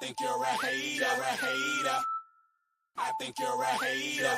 think you're a hater. I think you're a hater.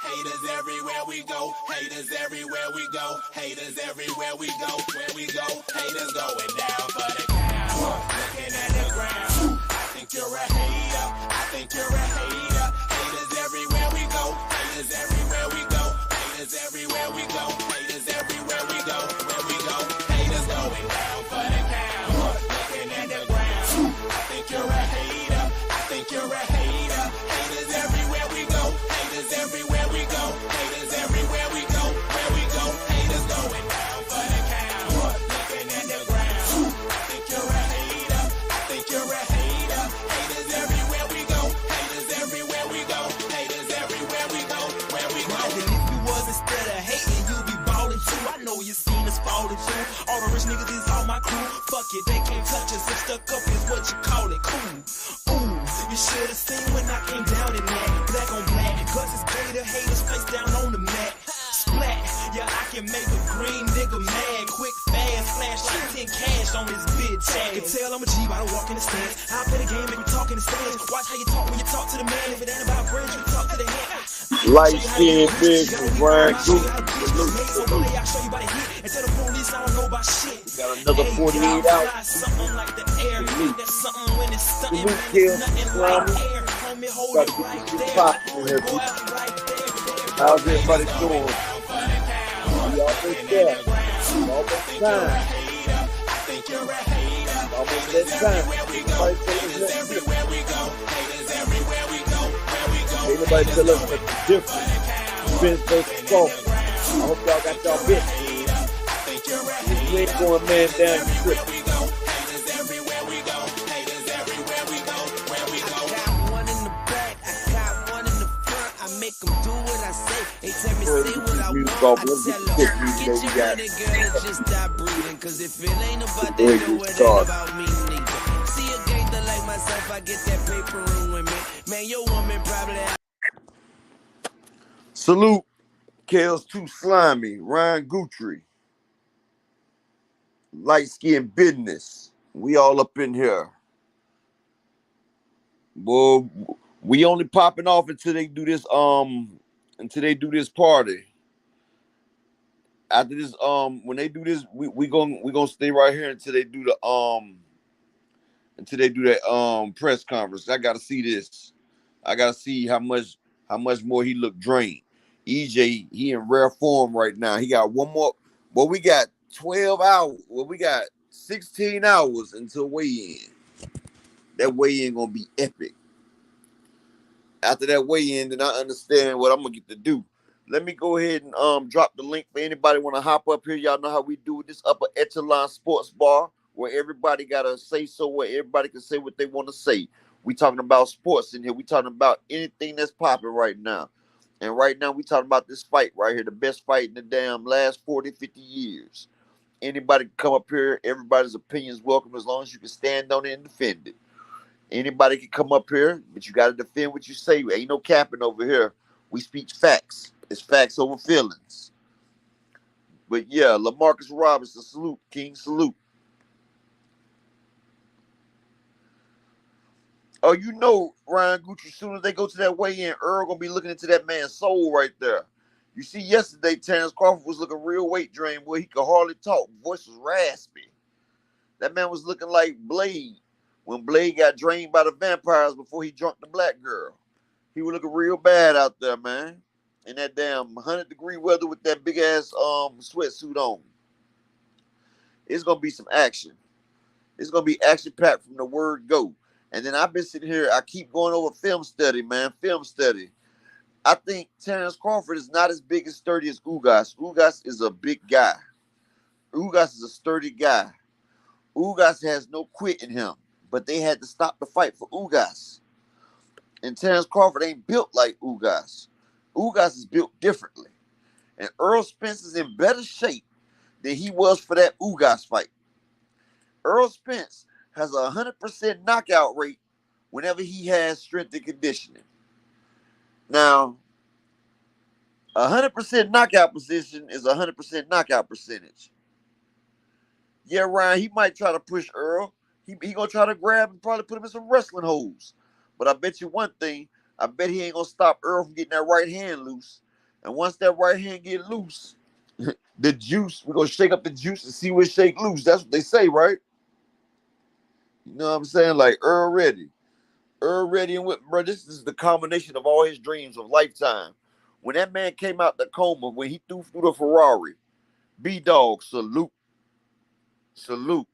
Haters everywhere we go. Haters everywhere we go. Haters everywhere we go. Where we go, haters going down for the count. Looking at the ground. I think you're a hater. I think you're a hater. Haters everywhere we go. Haters everywhere we go. Haters everywhere we go. Haters everywhere we go. Where we go, haters going down for the count. Looking at the ground. I think you're a hater. I think you're a hater. Haters everywhere we go. Haters everywhere we go. Haters everywhere we go. Where we go, haters going down for the count. Looking at the ground. I think you're a hater. I think you're a hater. Haters everywhere we go. Haters everywhere we go. Haters everywhere we go. Where we go. And if you was instead of hating, you'd be balling too. I know you seen us falling too. All the rich niggas is all my crew. Fuck it, they can't touch us. If stuck up is what you call it, cool. Ooh, you should've seen when I came down in that. Black on black, cause it's gator haters face down on the mat. Splat, yeah, I can make a green nigga mad. Quick, fast, flash like 10 cash on this bitch. I can tell I'm a G by the walk in the stands. I'll play the game, make me talk in the stands. Watch how you talk when you talk to the man. If it ain't about bridge, you talk to the hand. Light skin business, Ryan Goop. Got another 48 out. Salute Kill, Slimy. Got to get this shit popping in here, people. How's everybody doing? We almost there. Almost time. Almost that time. Everybody tell us what's different. Spence versus Crawford. I hope y'all got y'all bit. You ain't going man down the trip. Music off. Let's get the quick music that we got. Just stop breathing, cause if it ain't about Go ahead, get started. about me, nigga. See a gangster like myself, I get that paper and women. Man, your woman probably. Salute, Kale's Too Slimy, Ryan Guthrie, Light Skin Business. We all up in here. Boy, we only popping off until they do this party. After this, when they do this, we gonna stay right here until they do that press conference. I gotta see this. I gotta see how much more he look drained. EJ, he in rare form right now. He got one more. Well, we got 12 hours. Well, we got 16 hours until weigh-in. That weigh-in gonna be epic. After that weigh-in, then I understand what I'm gonna get to do. Let me go ahead and drop the link for anybody want to hop up here. Y'all know how we do this upper echelon sports bar where everybody gotta say so, where everybody can say what they want to say. We talking about sports in here. We talking about anything that's popping right now. And right now we talking about this fight right here, the best fight in the damn last 40, 50 years. Anybody can come up here. Everybody's opinion is welcome as long as you can stand on it and defend it. Anybody can come up here, but you got to defend what you say. Ain't no capping over here. We speak facts. It's facts over feelings. But yeah, LaMarcus Robinson, salute. King, salute. Oh, you know, Ryan Guthrie, as soon as they go to that weigh-in, Earl gonna be looking into that man's soul right there. You see, yesterday, Terrence Crawford was looking real weight drained, boy. He could hardly talk. Voice was raspy. That man was looking like Blade when Blade got drained by the vampires before he drunk the black girl. He was looking real bad out there, man. In that damn 100-degree weather with that big-ass sweatsuit on. It's gonna be some action. It's gonna be action-packed from the word go. And then I've been sitting here, I keep going over film study, man. Film study. I think Terrence Crawford is not as big and sturdy as Ugas. Ugas is a big guy. Ugas is a sturdy guy. Ugas has no quit in him. But they had to stop the fight for Ugas. And Terrence Crawford ain't built like Ugas. Ugas is built differently. And Errol Spence is in better shape than he was for that Ugas fight. Errol Spence has a 100% knockout rate whenever he has strength and conditioning. Now, 100% knockout position is 100% knockout percentage. Yeah, Ryan, he might try to push Earl. He gonna try to grab and probably put him in some wrestling holes. But I bet you one thing, I bet he ain't gonna stop Earl from getting that right hand loose. And once that right hand get loose, the juice, we're gonna shake up the juice and see what shake loose. That's what they say, right? You know what I'm saying? Like Earl Ready. Earl Ready and Whip, bro, this is the combination of all his dreams of lifetime. When that man came out the coma, when he threw through the Ferrari, B-Dog, salute, salute.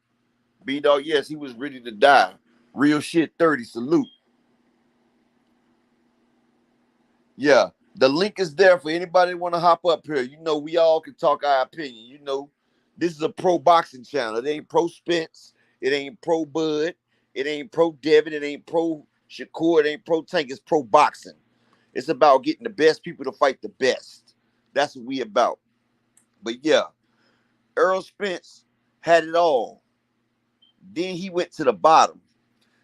B-Dog, yes, he was ready to die. Real shit 30, salute. Yeah, the link is there for anybody want to hop up here. You know, we all can talk our opinion. You know, this is a pro boxing channel. It ain't pro Spence. It ain't pro Bud. It ain't pro Devin. It ain't pro Shakur. It ain't pro Tank. It's pro boxing. It's about getting the best people to fight the best. That's what we about. But yeah, Errol Spence had it all. Then he went to the bottom.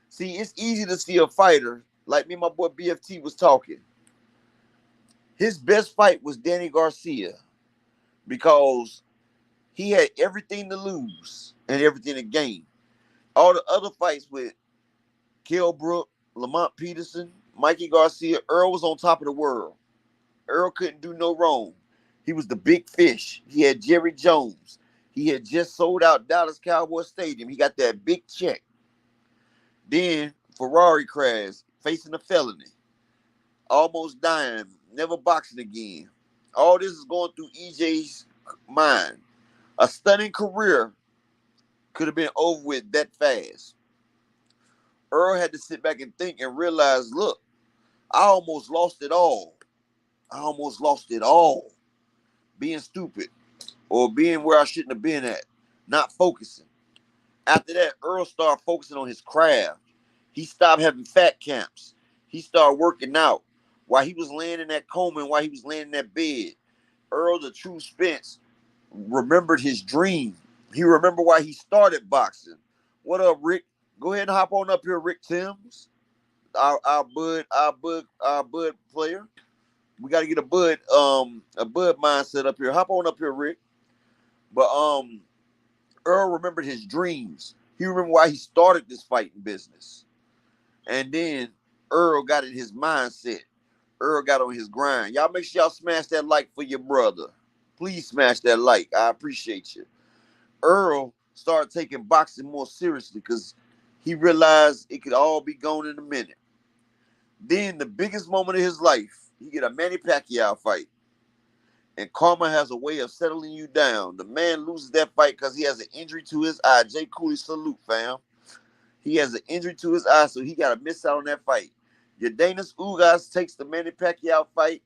See, it's easy to see a fighter, like me and my boy BFT was talking. His best fight was Danny Garcia because he had everything to lose and everything to gain. All the other fights with Kell Brook, Lamont Peterson, Mikey Garcia, Earl was on top of the world. Earl couldn't do no wrong. He was the big fish. He had Jerry Jones. He had just sold out Dallas Cowboy Stadium. He got that big check. Then Ferrari crash, facing a felony, almost dying, never boxing again. All this is going through EJ's mind. A stunning career could have been over with that fast. Earl had to sit back and think and realize, look, I almost lost it all. I almost lost it all. Being stupid or being where I shouldn't have been at, not focusing. After that, Earl started focusing on his craft. He stopped having fat camps. He started working out while he was laying in that coma and while he was laying in that bed. Earl, the true Spence, remembered his dream. He remembered why he started boxing. What up, Rick? Go ahead and hop on up here, Rick Timms. Our Bud player. We got to get a Bud mindset up here. Hop on up here, Rick. But Earl remembered his dreams. He remembered why he started this fighting business. And then Earl got in his mindset. Earl got on his grind. Y'all make sure y'all smash that like for your brother. Please smash that like. I appreciate you. Earl started taking boxing more seriously because he realized it could all be gone in a minute. Then the biggest moment of his life, he get a Manny Pacquiao fight. And karma has a way of settling you down. The man loses that fight because he has an injury to his eye. Jay Cooley, salute, fam. He has an injury to his eye, so he got to miss out on that fight. Yordenis Ugas takes the Manny Pacquiao fight,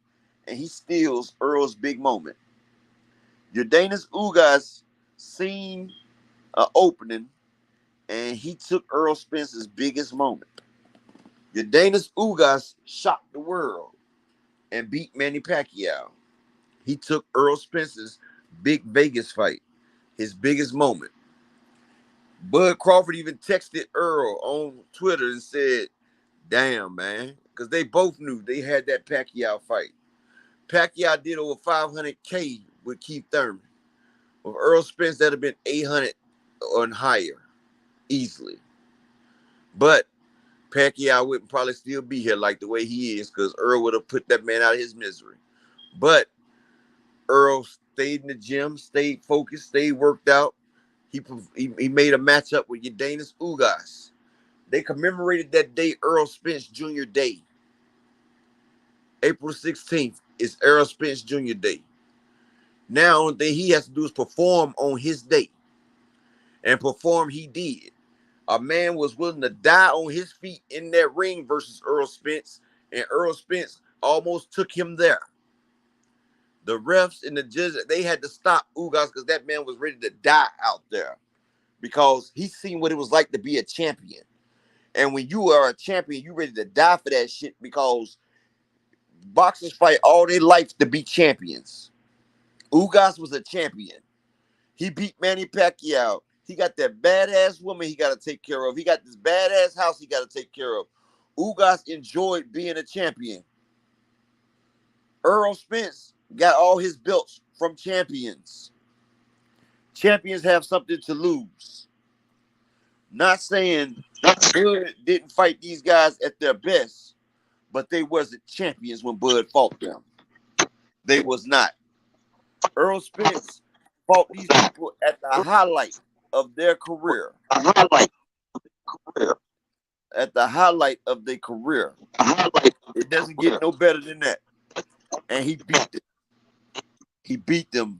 and he steals Earl's big moment. Yordenis Ugas seen an opening, and he took Errol Spence's biggest moment. Yordenis Ugas shocked the world and beat Manny Pacquiao. He took Errol Spence's big Vegas fight, his biggest moment. Bud Crawford even texted Earl on Twitter and said, damn, man, because they both knew they had that Pacquiao fight. Pacquiao did over 500K with Keith Thurman. With Errol Spence, that'd have been 800 or higher, easily. But Pacquiao wouldn't probably still be here like the way he is because Earl would have put that man out of his misery. But Earl stayed in the gym, stayed focused, stayed worked out. He made a matchup with Yordenis Ugas. They commemorated that day Errol Spence Jr. Day. April 16th is Errol Spence Jr. Day. Now, the only thing he has to do is perform on his day. And perform he did. A man was willing to die on his feet in that ring versus Errol Spence. And Errol Spence almost took him there. The refs and the judges, they had to stop Ugas because that man was ready to die out there. Because he seen what it was like to be a champion. And when you are a champion, you ready to die for that shit because boxers fight all their life to be champions. Ugas was a champion. He beat Manny Pacquiao. He got that badass woman he got to take care of. He got this badass house he got to take care of. Ugas enjoyed being a champion. Errol Spence got all his belts from champions. Champions have something to lose. Not saying Bud didn't fight these guys at their best, but they wasn't champions when Bud fought them. They was not. Errol Spence fought these people at the highlight of their career. At the highlight of their career. It doesn't get no better than that. And he beat them. He beat them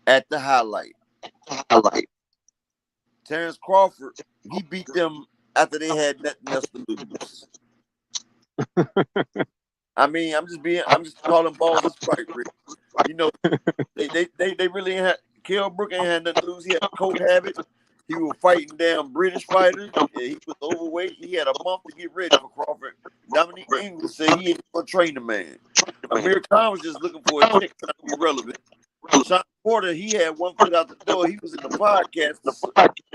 at the highlight. Terrence Crawford, he beat them after they had nothing else to lose. I mean, I'm just calling balls and strike, Rick. You know, they really ain't had, Kell Brook ain't had nothing to lose. He had a coat habit. He was fighting damn British fighters. He was overweight. He had a month to get ready for Crawford. Dominique Ingles said he ain't gonna train the man. Amir Khan was just looking for a chick trying to be relevant. Sean Porter, he had one foot out the door. He was in the podcast.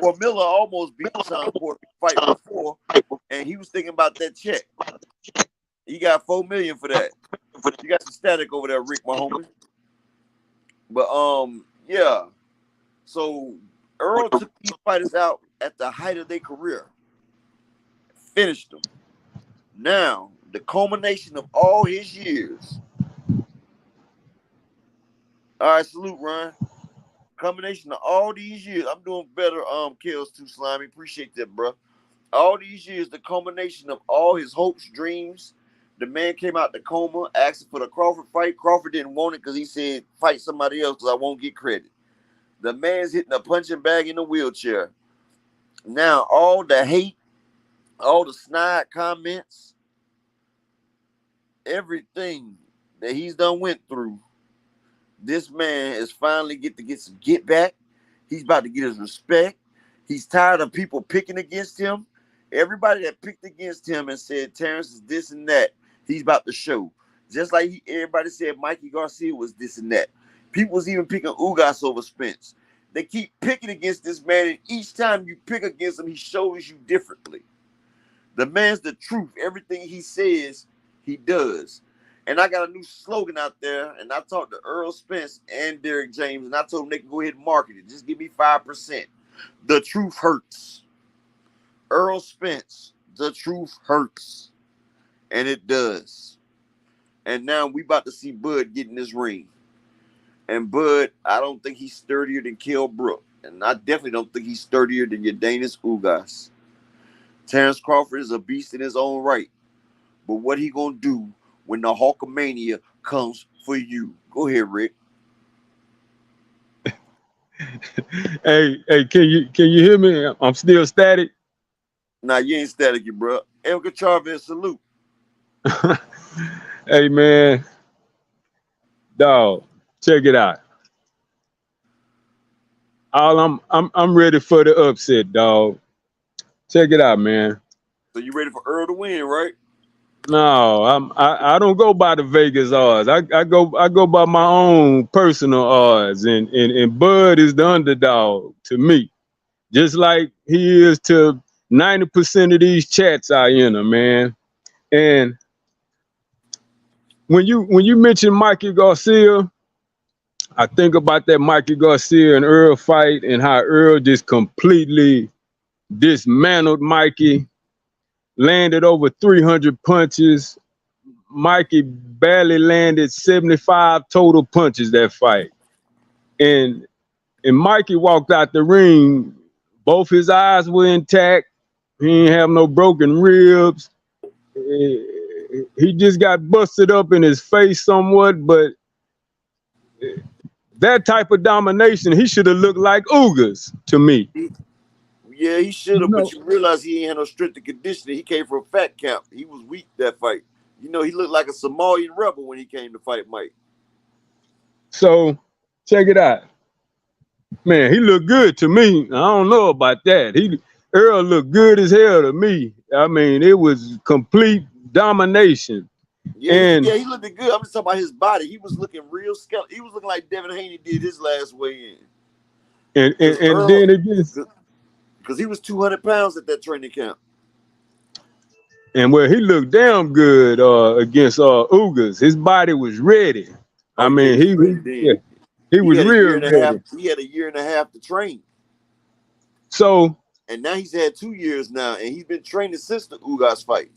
Or Miller almost beat Sean Porter fight before, and he was thinking about that check. He got $4 million for that. You got some static over there, Rick, my homie. But yeah. So Earl took these fighters out at the height of their career, finished them. Now the culmination of all his years. All right, salute, Ryan. Combination of all these years, I'm doing better. Kill's too slimy. Appreciate that, bro. All these years, the culmination of all his hopes, dreams. The man came out the coma, asking for the Crawford fight. Crawford didn't want it because he said, "Fight somebody else because I won't get credit." The man's hitting a punching bag in a wheelchair. Now, all the hate, all the snide comments, everything that he's done went through. This man is finally get some get back. He's about to get his respect. He's tired of people picking against him. Everybody that picked against him and said Terrence is this and that, he's about to show. Just like everybody said Mikey Garcia was this and that. People was even picking Ugas over Spence. They keep picking against this man, and each time you pick against him, he shows you differently. The man's the truth. Everything he says, he does. And I got a new slogan out there, and I talked to Errol Spence and Derek James, and I told them they can go ahead and market it. Just give me 5%. The truth hurts. Errol Spence, the truth hurts. And it does. And now we about to see Bud get in this ring. And Bud, I don't think he's sturdier than Kell Brook. And I definitely don't think he's sturdier than Yordenis Ugas. Terrence Crawford is a beast in his own right. But what he gonna do when the Hulkamania comes for you? Go ahead, Rick. Hey, can you hear me? I'm still static. Nah, you ain't static, bro. Elka Chavez, salute. Hey man, dog, check it out. I'm ready for the upset, dog. Check it out, man. So you ready for Earl to win, right? No, I don't go by the Vegas odds. I go by my own personal odds, and Bud is the underdog to me, just like he is to 90% of these chats I enter, man. And when you mention Mikey Garcia, I think about that Mikey Garcia and Earl fight and how Earl just completely dismantled Mikey. Landed over 300 punches. Mikey barely landed 75 total punches that fight. And Mikey walked out the ring, both his eyes were intact. He didn't have no broken ribs. He just got busted up in his face somewhat, but that type of domination, he should have looked like Ugas to me. Yeah, he should have, but you realize he ain't had no strength and conditioning. He came from fat camp. He was weak that fight. You know, he looked like a Somalian rebel when he came to fight Mike. So, check it out. Man, he looked good to me. I don't know about that. Earl looked good as hell to me. I mean, it was complete domination. Yeah, he looked good. I'm just talking about his body. He was looking real skeletal. He was looking like Devin Haney did his last weigh in. And then again, because he was 200 pounds at that training camp. And where he looked damn good against Ugas. His body was ready. I mean, he was real ready. He had a year and a half to train. So And now he's had 2 years now, and he's been training since the Ugas fight.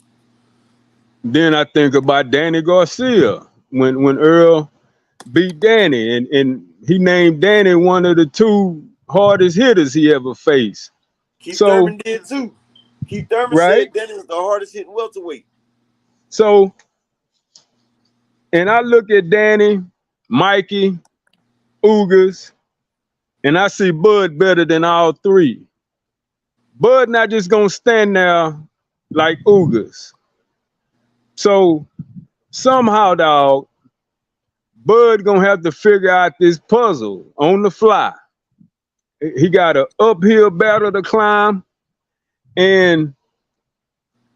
Then I think about Danny Garcia when Earl beat Danny, and he named Danny one of the 2 hardest hitters he ever faced. Keith So, Thurman did too. Keith Thurman right? said Danny was the hardest hitting welterweight. So, and I look at Danny, Mikey, Ugas, and I see Bud better than all 3. Bud not just gonna stand there like Ugas. So somehow, dog, Bud gonna have to figure out this puzzle on the fly. He got an uphill battle to climb, and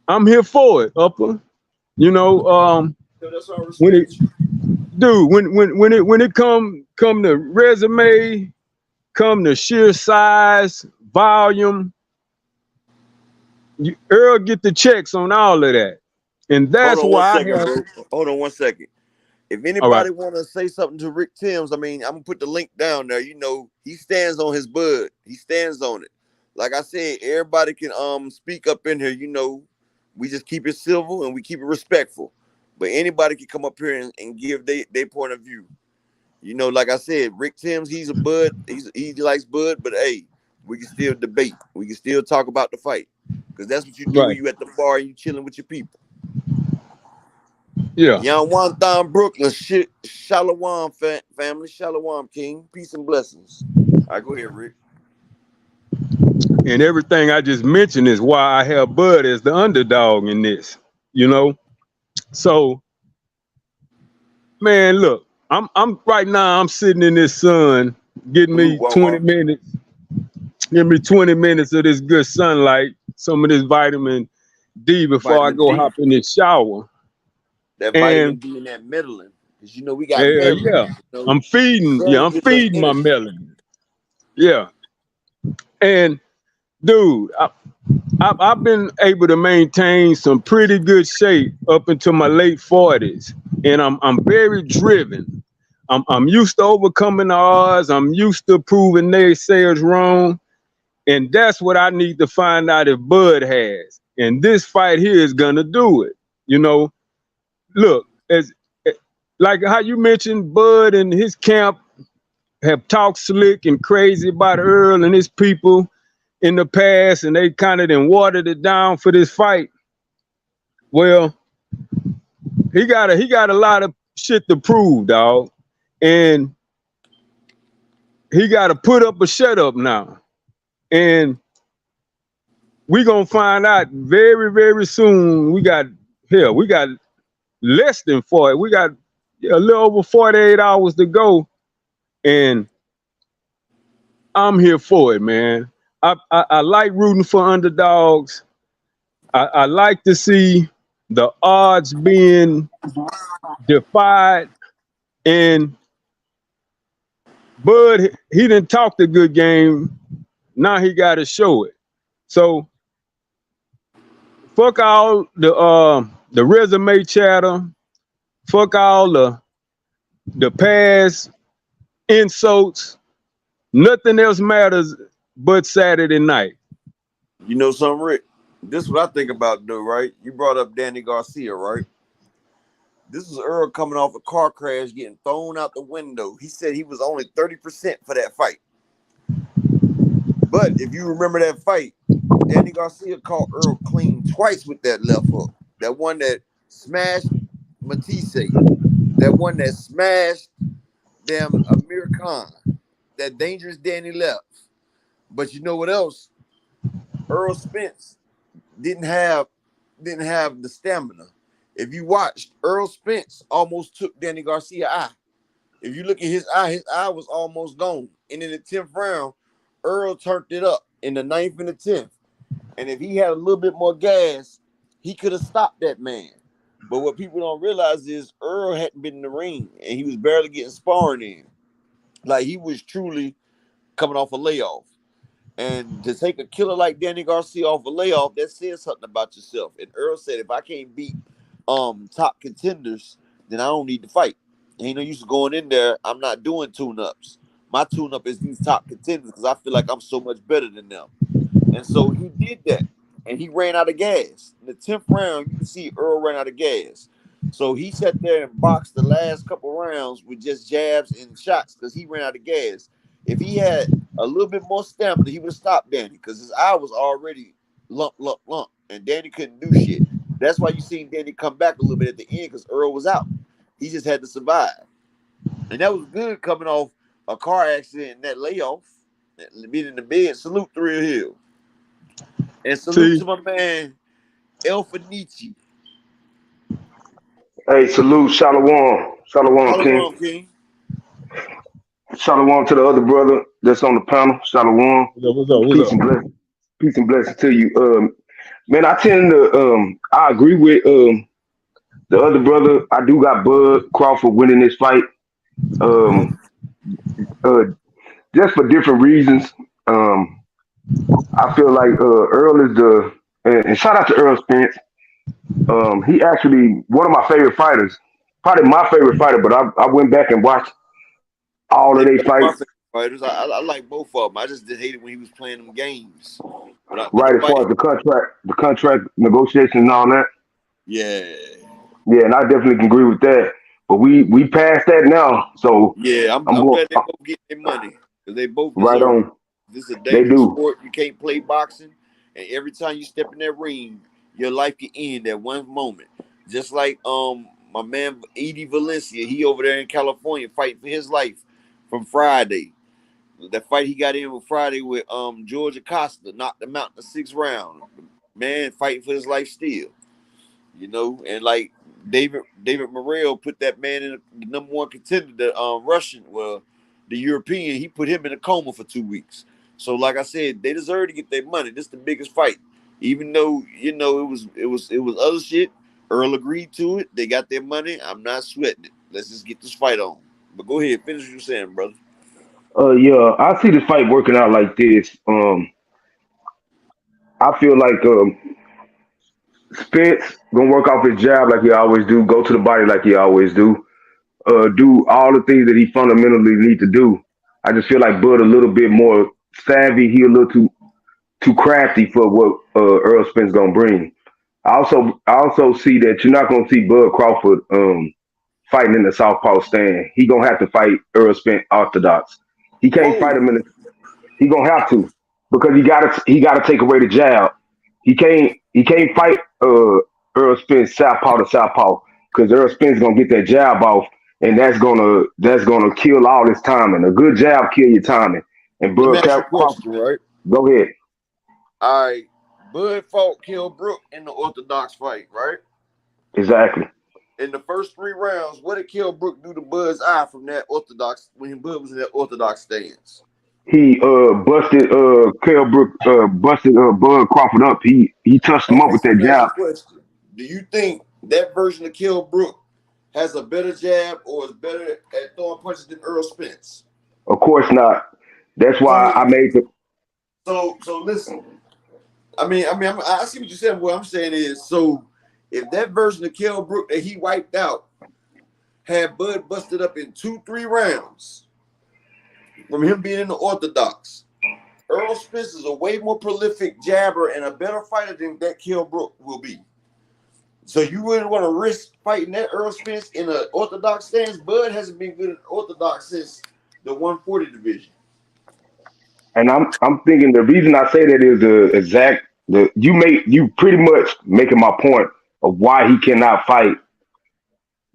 I'm here for it, Upper. You know, So that's all when it, respect you. dude, when it come to resume, come to sheer size, volume, Earl get the checks on all of that, and Hold that's on one why I second, have. bro. Hold on one second. If All right, anybody want to say something to Rick Timms, I mean, I'm gonna put the link down there. You know, he stands on his Bud. He stands on it. Like I said, everybody can speak up in here. You know, we just keep it civil and we keep it respectful. But anybody can come up here and give their point of view. You know, like I said, Rick Timms, he's a Bud. He likes Bud, but hey, we can still debate. We can still talk about the fight. Because that's what you do when right, you at the bar and you chilling with your people. yeah. Young Wonthon, Brooklyn, shit, Shalom family, Shalom King, peace and blessings. All right, go ahead, Rick. And everything I just mentioned is why I have Bud as the underdog in this. You know, so man, look, I'm right now. I'm sitting in this sun, getting Salute, me 20 Wawa. minutes, getting me 20 minutes of this good sunlight, some of this vitamin D before I Vitamin go D. hop in this shower. That vitamin And D and that melanin. Because you know we got melanin. yeah, You know, I'm the feeding. Yeah, sun I'm gives us feeding my energy. melanin. Yeah, and dude, I've been able to maintain some pretty good shape up into my late 40s, and I'm very driven. I'm used to overcoming the odds. I'm used to proving naysayers wrong, and that's what I need to find out if Bud has. And this fight here is gonna do it. You know, look, as like how you mentioned, Bud and his camp have talked slick and crazy about Earl and his people in the past, and they kind of then watered it down for this fight. Well, he got a lot of shit to prove, dog, and he got to put up or shut up now. And we gonna find out very very soon. We got less than 40. We got a little over 48 hours to go, and I'm here for it, man. I like rooting for underdogs. I like to see the odds being defied, and Bud, he didn't talk the good game. Now he got to show it. So fuck all the resume chatter. Fuck all the past insults. Nothing else matters but Saturday night. You know something, Rick? This is what I think about, though, right? You brought up Danny Garcia, right? This is Earl coming off a car crash, getting thrown out the window. He said he was only 30% for that fight. But if you remember that fight, Danny Garcia caught Earl clean twice with that left hook. That one that smashed Matisse. That one that smashed damn Amir Khan. That dangerous Danny left. But you know what else? Errol Spence didn't have the stamina. If you watched, Errol Spence almost took Danny Garcia eye. If you look at his eye was almost gone. And in the 10th round, Earl turned it up in the 9th and the 10th. And if he had a little bit more gas, he could have stopped that man. But what people don't realize is Earl hadn't been in the ring and he was barely getting sparring in. Like he was truly coming off a layoff. And to take a killer like Danny Garcia off a layoff, that says something about yourself. And Earl said, if I can't beat top contenders, then I don't need to fight. Ain't no use going in there. I'm not doing tune-ups. My tune-up is these top contenders because I feel like I'm so much better than them. And so he did that, and he ran out of gas. In the 10th round, you can see Earl ran out of gas. So he sat there and boxed the last couple rounds with just jabs and shots because he ran out of gas. If he had a little bit more stamina, he would have stopped Danny because his eye was already lump, and Danny couldn't do shit. That's why you seen Danny come back a little bit at the end because Earl was out. He just had to survive. And that was good coming off a car accident and that layoff, being in the bed. Salute Thrill Hill. And salute to my man, El Fenici. Hey, salute, Shalom. Shalom, King. King. Shalom to the other brother that's on the panel. Shalom. What's up? Peace and blessings. Peace and blessings to you. Man, I tend to I agree with the other brother. I do got Bud Crawford winning this fight. Just for different reasons. I feel like Earl is and shout out to Errol Spence. He actually one of my favorite fighters, probably my favorite fighter. But I went back and watched all of their fights. Fighters, I like both of them. I just did hate it when he was playing them games. Right, as far as the contract negotiations and all that. Yeah, and I definitely can agree with that. But we passed that now, so yeah, I'm glad they both get their money because they both deserve right on. it. This is a dangerous sport. You can't play boxing, and every time you step in that ring, your life can end at one moment. Just like my man Edie Valencia, he over there in California fighting for his life from Friday. That fight he got in with Friday with George Acosta knocked him out in the 6th round. Man fighting for his life still, you know. And like David Morrell put that man in the number 1 contender, the Russian, the European. He put him in a coma for 2 weeks. So like I said, they deserve to get their money. This is the biggest fight, even though it was other shit. Earl agreed to it. They got their money. I'm not sweating it. Let's just get this fight on. But go ahead, finish what you're saying, brother. Yeah, I see this fight working out like this. I feel like Spence gonna work off his jab like he always do, go to the body like he always do all the things that he fundamentally need to do. I just feel like Bud a little bit more savvy. He a little too crafty for what Errol Spence gonna bring. I also see that you're not gonna see Bud Crawford fighting in the southpaw stand. He gonna have to fight Errol Spence orthodox. He can't fight him he gonna have to because he gotta take away the jab. He can't fight Errol Spence southpaw to southpaw because Errol Spence gonna get that jab off, and that's gonna kill all his timing. A good jab kill your timing. And Bud Crawford, right? Go ahead. All right, Bud fought Kell Brook in the orthodox fight, right? Exactly. In the first 3 rounds, what did Kell Brook do to Bud's eye from that orthodox when Bud was in that orthodox stance? He busted Kell Brook busted Bud Crawford up. He touched him up with that jab. Do you think that version of Kell Brook has a better jab or is better at throwing punches than Errol Spence? Of course not. That's why I made the. So listen. I see what you're saying. What I'm saying is, so if that version of Kell Brook that he wiped out had Bud busted up in 2-3 rounds from him being in the orthodox, Errol Spence is a way more prolific jabber and a better fighter than that Kell Brook will be. So you wouldn't want to risk fighting that Errol Spence in an orthodox stance. Bud hasn't been good at orthodox since the 140 division. And I'm thinking the reason I say that is you pretty much making my point of why he cannot fight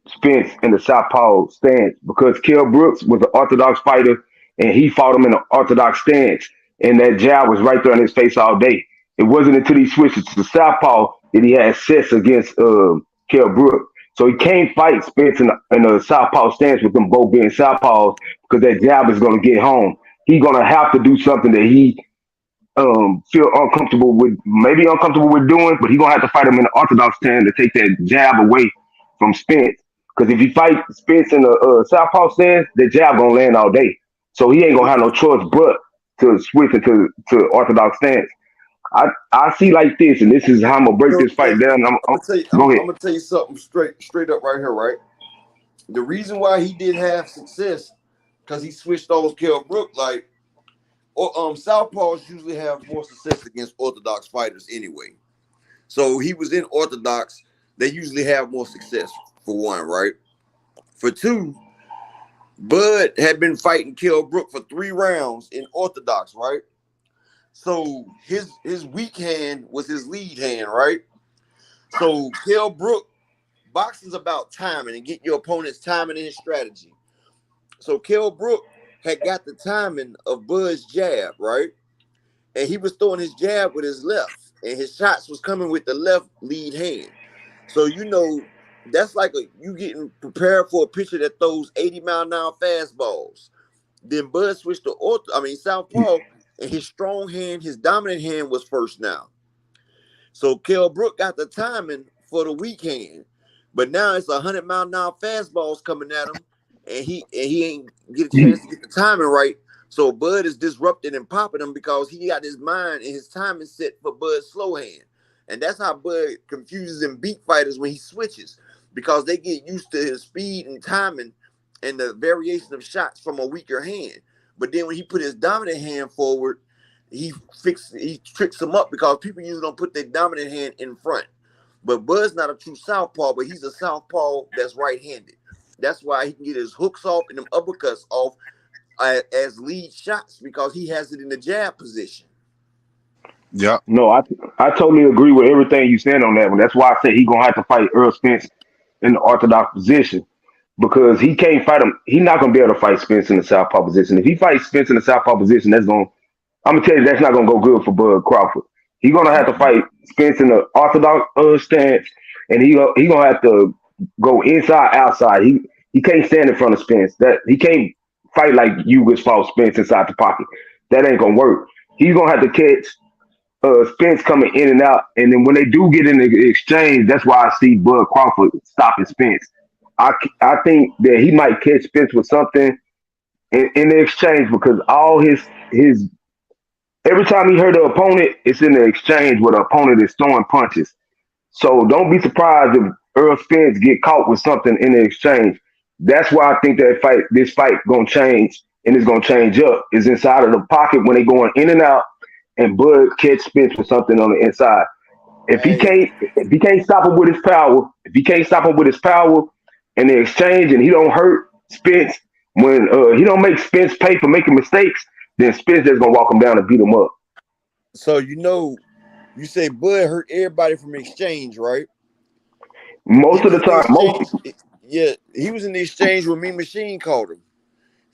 Spence in the southpaw stance, because Kell Brooks was an orthodox fighter and he fought him in an orthodox stance, and that jab was right there in his face all day. It wasn't until he switched to the southpaw that he had success against Kell Brook. So he can't fight Spence in a southpaw stance with them both being southpaws because that jab is going to get home. He's going to have to do something that he feel uncomfortable with doing, but he's going to have to fight him in the orthodox stand to take that jab away from Spence. Because if he fight Spence in the southpaw stance, the jab going to land all day. So he ain't going to have no choice but to switch into orthodox stance. I see like this, and this is how I'm going to break this fight down. I'm going to tell you something straight up right here, right? The reason why he did have success because he switched those Kell Brook, like Southpaws usually have more success against orthodox fighters anyway. So he was in orthodox. They usually have more success for one, right? For two, Bud had been fighting Kell Brook for 3 rounds in orthodox, right? So his weak hand was his lead hand, right? So Kell Brook, boxing's about timing and get your opponent's timing and his strategy. So Kell Brook had got the timing of Bud's jab, right? And he was throwing his jab with his left, and his shots was coming with the left lead hand. So that's like you getting prepared for a pitcher that throws 80-mile-an-hour fastballs. Then Bud switched to Southpaw, and his strong hand, his dominant hand was first now. So Kell Brook got the timing for the weak hand, but now it's 100-mile-an-hour fastballs coming at him, and he ain't get a chance to get the timing right. So Bud is disrupting and popping him because he got his mind and his timing set for Bud's slow hand. And that's how Bud confuses and beat fighters when he switches, because they get used to his speed and timing and the variation of shots from a weaker hand. But then when he put his dominant hand forward, he tricks him up because people usually don't put their dominant hand in front. But Bud's not a true southpaw, but he's a southpaw that's right-handed. That's why he can get his hooks off and them uppercuts off as lead shots, because he has it in the jab position. Yeah. No, I totally agree with everything you said on that one. That's why I said he's gonna have to fight Errol Spence in the orthodox position, because he can't fight him. He's not gonna be able to fight Spence in the southpaw position. If he fights Spence in the southpaw position, I'm gonna tell you that's not gonna go good for Bud Crawford. He's gonna have to fight Spence in the orthodox stance, and he gonna have to go inside outside. He can't stand in front of Spence. That he can't fight like Hughes fought Spence inside the pocket. That ain't gonna work. He's gonna have to catch Spence coming in and out, and then when they do get in the exchange, that's why I see Bud Crawford stopping Spence. I think that he might catch Spence with something in the exchange, because all his every time he hurt the opponent, it's in the exchange where the opponent is throwing punches. So don't be surprised if Errol Spence get caught with something in the exchange. That's why I think this fight gonna change, and it's gonna change up. Is inside of the pocket when they going in and out, and Bud catch Spence with something on the inside. If he can't stop him with his power, in the exchange, and he don't hurt Spence when he don't make Spence pay for making mistakes, then Spence is gonna walk him down and beat him up. So you say Bud hurt everybody from exchange, right? Most of the time, yeah, he was in the exchange when Mean Machine called him.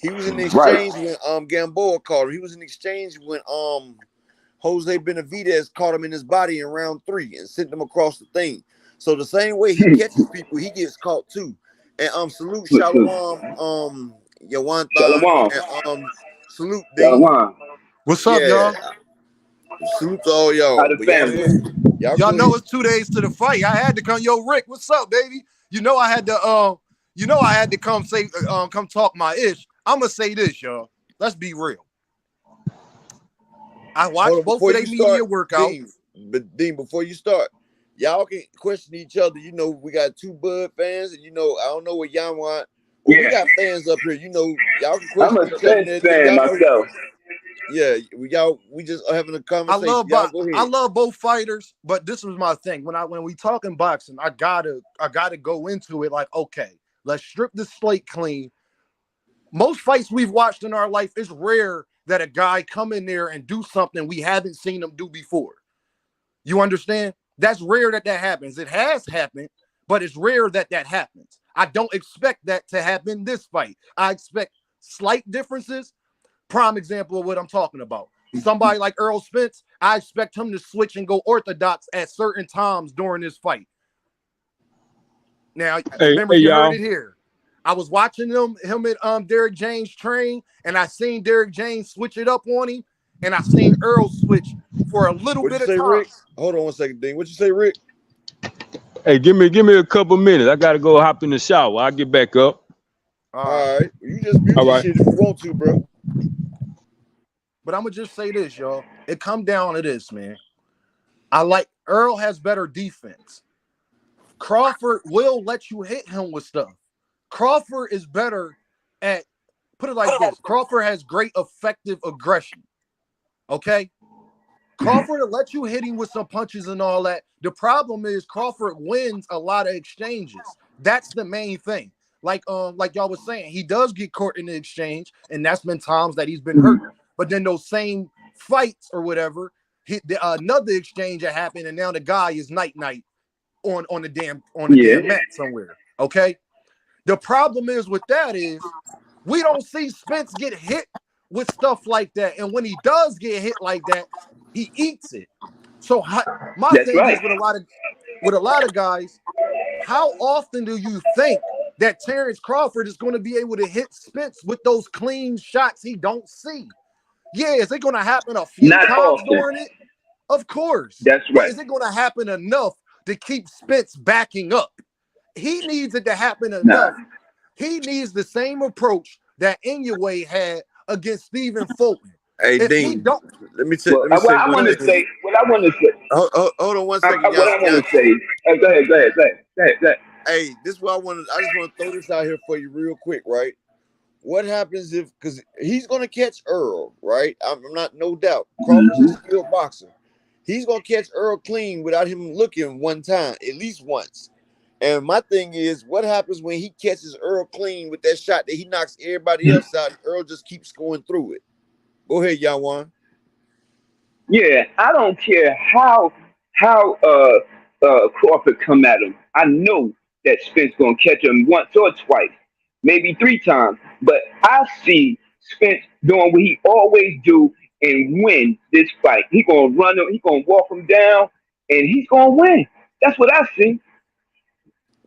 He was in the exchange when Gamboa called him. He was in the exchange when Jose Benavidez caught him in his body in round 3 and sent him across the thing. So the same way he catches people, he gets caught too. And salute Shalom, Yawan Shalom. and salute Dean. Shalom. What's up, y'all? Salute to all y'all. How the family? Y'all know it's 2 days to the fight. I had to come. Yo, Rick, what's up, baby? I had to come talk my ish. I'm gonna say this, y'all. Let's be real. I watched both of their media workouts. Dean, before you start, y'all can question each other. We got 2 Bud fans, and I don't know what y'all want. But we got fans up here. Y'all can question each other. I'm a fan myself. Yeah, we just having a conversation. I love both fighters, but this was my thing. When we talking boxing, I gotta go into it like, okay, let's strip the slate clean. Most fights we've watched in our life, it's rare that a guy come in there and do something we haven't seen him do before. You understand? That's rare that happens. It has happened, but it's rare that happens. I don't expect that to happen this fight. I expect slight differences. Prime example of what I'm talking about. Somebody like Errol Spence, I expect him to switch and go orthodox at certain times during this fight. Now, remember, you heard it here. I was watching him at Derek James train, and I seen Derek James switch it up on him, and I seen Errol switch for a little bit of time. Rick? Hold on one second, Dean. What you say, Rick? Hey, give me a couple minutes. I gotta go hop in the shower. I'll get back up. All right. You just mute this shit if you want to, bro. But I'm gonna just say this, y'all. It come down to this, man. Earl has better defense. Crawford will let you hit him with stuff. Crawford is better at, put it like this. Crawford has great effective aggression. Okay. Crawford will let you hit him with some punches and all that. The problem is Crawford wins a lot of exchanges. That's the main thing. Like y'all was saying, he does get caught in the exchange, and that's been times that he's been hurt. But then those same fights or whatever, another exchange that happened, and now the guy is night on the damn mat somewhere. Okay. The problem is with that is we don't see Spence get hit with stuff like that, and when he does get hit like that, he eats it. So my thing is with a lot of guys, how often do you think that Terrence Crawford is going to be able to hit Spence with those clean shots he don't see? Yeah, is it going to happen a few times during it? Of course. That's right. But is it going to happen enough to keep Spence backing up? He needs it to happen enough. He needs the same approach that Inoue had against Stephen Fulton. Hey, if Dean, he don't, let me say. What I want to say. Hold on one second. What I want to say. Go ahead. Hey, this is what I just want to throw this out here for you real quick, right? What happens because he's going to catch Earl, right? I'm not, no doubt. Crawford's a skilled boxer. He's going to catch Earl clean without him looking one time, at least once. And my thing is, what happens when he catches Earl clean with that shot that he knocks everybody else out, and Earl just keeps going through it? Go ahead, Yawan. Yeah, I don't care how Crawford come at him. I know that Spence gonna catch him once or twice, maybe 3 times. But I see Spence doing what he always do and win this fight. He gonna run him, he gonna walk him down, and he's gonna win. That's what I see.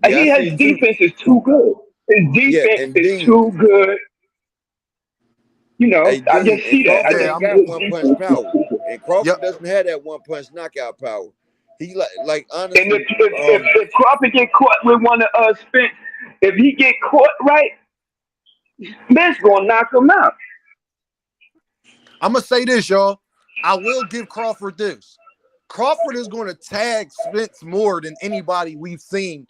Yeah, His defense is too good. His defense is too good. You know, hey, I just see that. Crawford got one punch power, and Crawford doesn't have that one punch knockout power. He like honestly. And if Crawford get caught with one of Spence, if he get caught right, Spence gonna knock him out. I'm gonna say this, y'all. I will give Crawford this. Crawford is going to tag Spence more than anybody we've seen.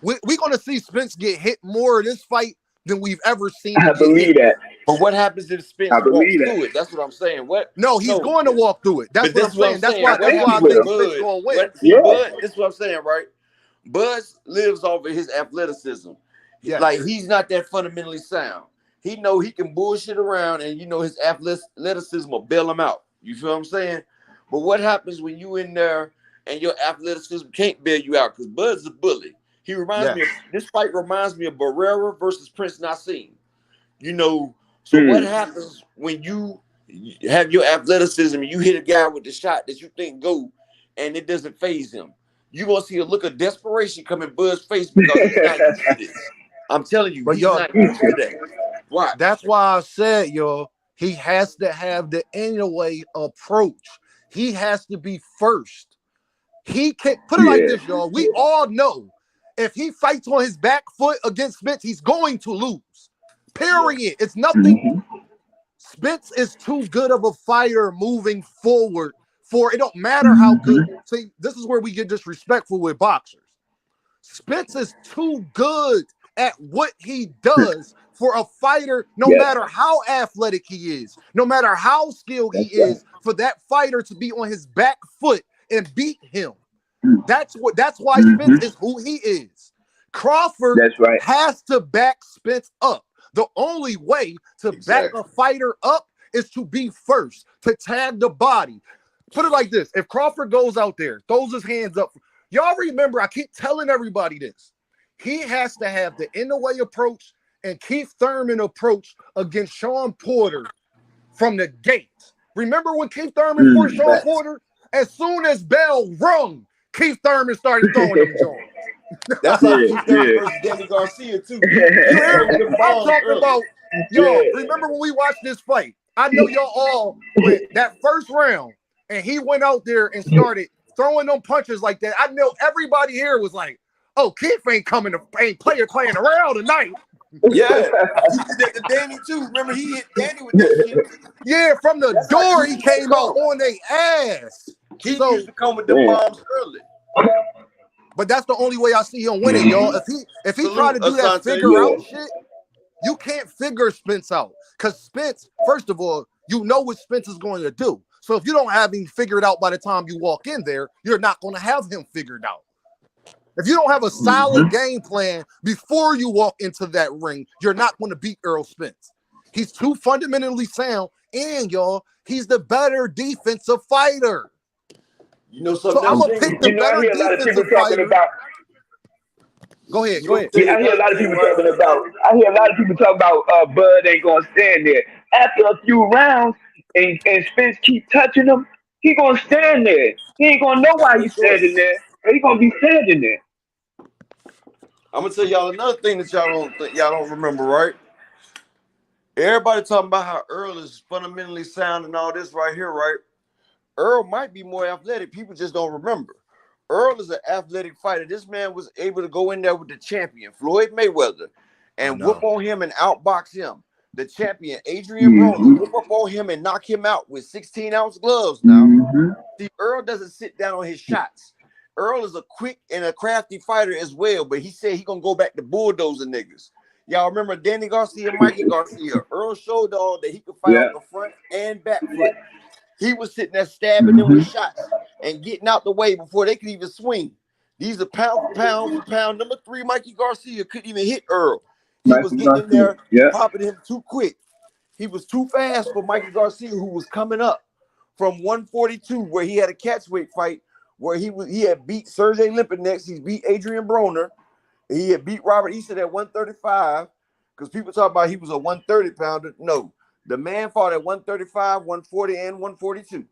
We're going to see Spence get hit more in this fight than we've ever seen. I believe that. But what happens if Spence walks through it? That's what I'm saying. No, he's going to walk through it. That's what I'm saying. That's why I think Spence going to win. Bud, this is what I'm saying, right? Bud lives off of his athleticism. Yes. Like, he's not that fundamentally sound. He know he can bullshit around, and his athleticism will bail him out. You feel what I'm saying? But what happens when you in there and your athleticism can't bail you out? Because Bud's a bully. He reminds me of, this fight reminds me of Barrera versus Prince Nassim. So what happens when you have your athleticism and you hit a guy with the shot that you think go and it doesn't phase him? You're going to see a look of desperation come in Bud's face because he's not used to this. I'm telling you, he's not used to that. Why? That's why I said, he has to have the Inoue approach. He has to be first. He can't put it like this, y'all. We all know if he fights on his back foot against Spence, he's going to lose. Period. It's nothing. Spence is too good of a fighter moving forward for it don't matter how good. See, this is where we get disrespectful with boxers. Spence is too good at what he does for a fighter, no matter how athletic he is, no matter how skilled he is, for that fighter to be on his back foot and beat him. That's why Spence is who he is. Crawford has to back Spence up. The only way to back a fighter up is to be first, to tag the body. Put it like this. If Crawford goes out there, throws his hands up, y'all remember, I keep telling everybody this. He has to have the Inoue approach and Keith Thurman approach against Sean Porter from the gate. Remember when Keith Thurman fought Sean Porter? As soon as bell rung, Keith Thurman started throwing them joints. That's how Keith Thurman versus Danny Garcia too. I'm talking about, remember when we watched this fight? I know y'all all with that first round, and he went out there and started throwing them punches like that. I know everybody here was like, oh, Keith ain't playing around tonight. Yeah, he did that to Danny too. Remember, he hit Danny with that shit. Yeah, from the door he came out on their ass. He used to come with the bombs early. But that's the only way I see him winning, y'all. If he try to do that figure out shit, you can't figure Spence out. Because Spence, first of all, you know what Spence is going to do. So if you don't have him figured out by the time you walk in there, you're not going to have him figured out. If you don't have a solid game plan before you walk into that ring, you're not going to beat Errol Spence. He's too fundamentally sound, and y'all, he's the better defensive fighter. You know So something I'm else? gonna pick the better defensive fighter. Go ahead. Yeah, I hear a lot of people talking about Bud ain't gonna stand there. After a few rounds and Spence keep touching him, he gonna stand there. He ain't gonna know why he's standing there, but he gonna be standing there. I'm gonna tell y'all another thing that y'all don't remember, right? Everybody talking about how Earl is fundamentally sound and all this right here, right? Earl might be more athletic. People just don't remember. Earl is an athletic fighter. This man was able to go in there with the champion, Floyd Mayweather, and whoop on him and outbox him. The champion, Adrian Broner, whoop up on him and knock him out with 16-ounce gloves now. See, Earl doesn't sit down on his shots. Earl is a quick and a crafty fighter as well, but he said he gonna go back to bulldozing niggas. Y'all remember Danny Garcia, Mikey Garcia? Earl showed all that he could fight off the front and back foot. He was sitting there stabbing them with shots and getting out the way before they could even swing. These are pound for pound. Number 3, Mikey Garcia couldn't even hit Earl. He was getting in there, popping him too quick. He was too fast for Mikey Garcia, who was coming up from 142, where he had a catchweight fight, where he had beat Sergey Limpineks. He beat Adrian Broner. He had beat Robert Easton at 135, because people talk about he was a 130 pounder. No, the man fought at 135, 140, and 142.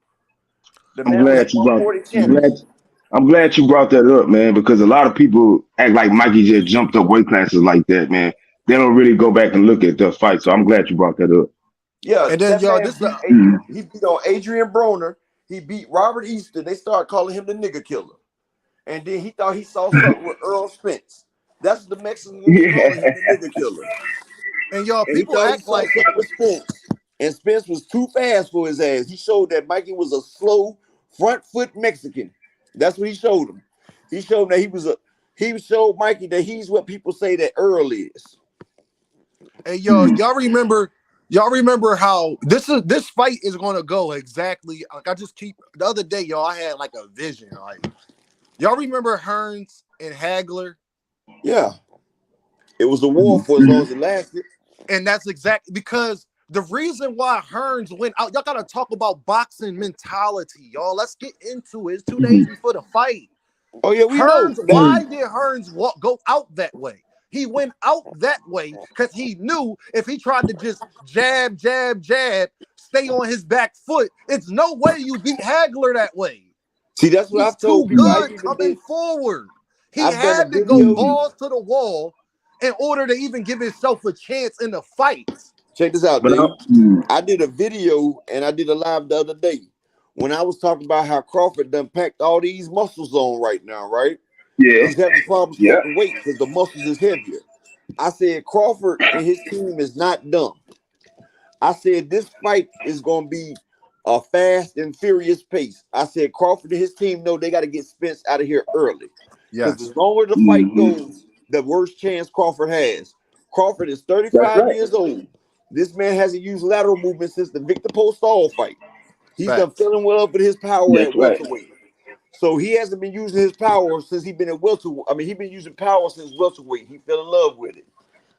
I'm glad you brought that up, man, because a lot of people act like Mikey just jumped up weight classes like that, man. They don't really go back and look at the fight. So I'm glad you brought that up. Yeah, and then y'all, he beat on Adrian Broner. He beat Robert Easton. They started calling him the nigger killer. And then he thought he saw something with Errol Spence. That's the Mexicans calling him the nigger killer. And y'all, people act like Spence. And Spence was too fast for his ass. He showed that Mikey was a slow front foot Mexican. That's what he showed him. He showed him that he showed Mikey that he's what people say that Earl is. Hey, y'all remember how this fight is gonna go exactly like the other day, y'all, I had like a vision. Like, y'all remember Hearns and Hagler? Yeah. It was a war for as long as it lasted. And that's exactly because the reason why Hearns went out, y'all gotta talk about boxing mentality, y'all. Let's get into it. It's 2 days before the fight. Oh, yeah, we know. Why did Hearns go out that way? He went out that way because he knew if he tried to just jab, stay on his back foot, it's no way you beat Hagler that way. See, that's what I've told people. Too good coming forward. He had to go balls to the wall in order to even give himself a chance in the fight. Check this out, dude. I did a video and I did a live the other day when I was talking about how Crawford done packed all these muscles on right now, right? Yeah. He's having problems taking weight because the muscles is heavier. I said Crawford and his team is not dumb. I said this fight is going to be a fast and furious pace. I said Crawford and his team know they got to get Spence out of here early. Because the longer the fight goes, the worse chance Crawford has. Crawford is 35 years old. This man hasn't used lateral movement since the Victor Postol fight. He's done feeling well up with his power at welterweight. So he hasn't been using his power since he's been at welterweight. I mean, he's been using power since welterweight. He fell in love with it.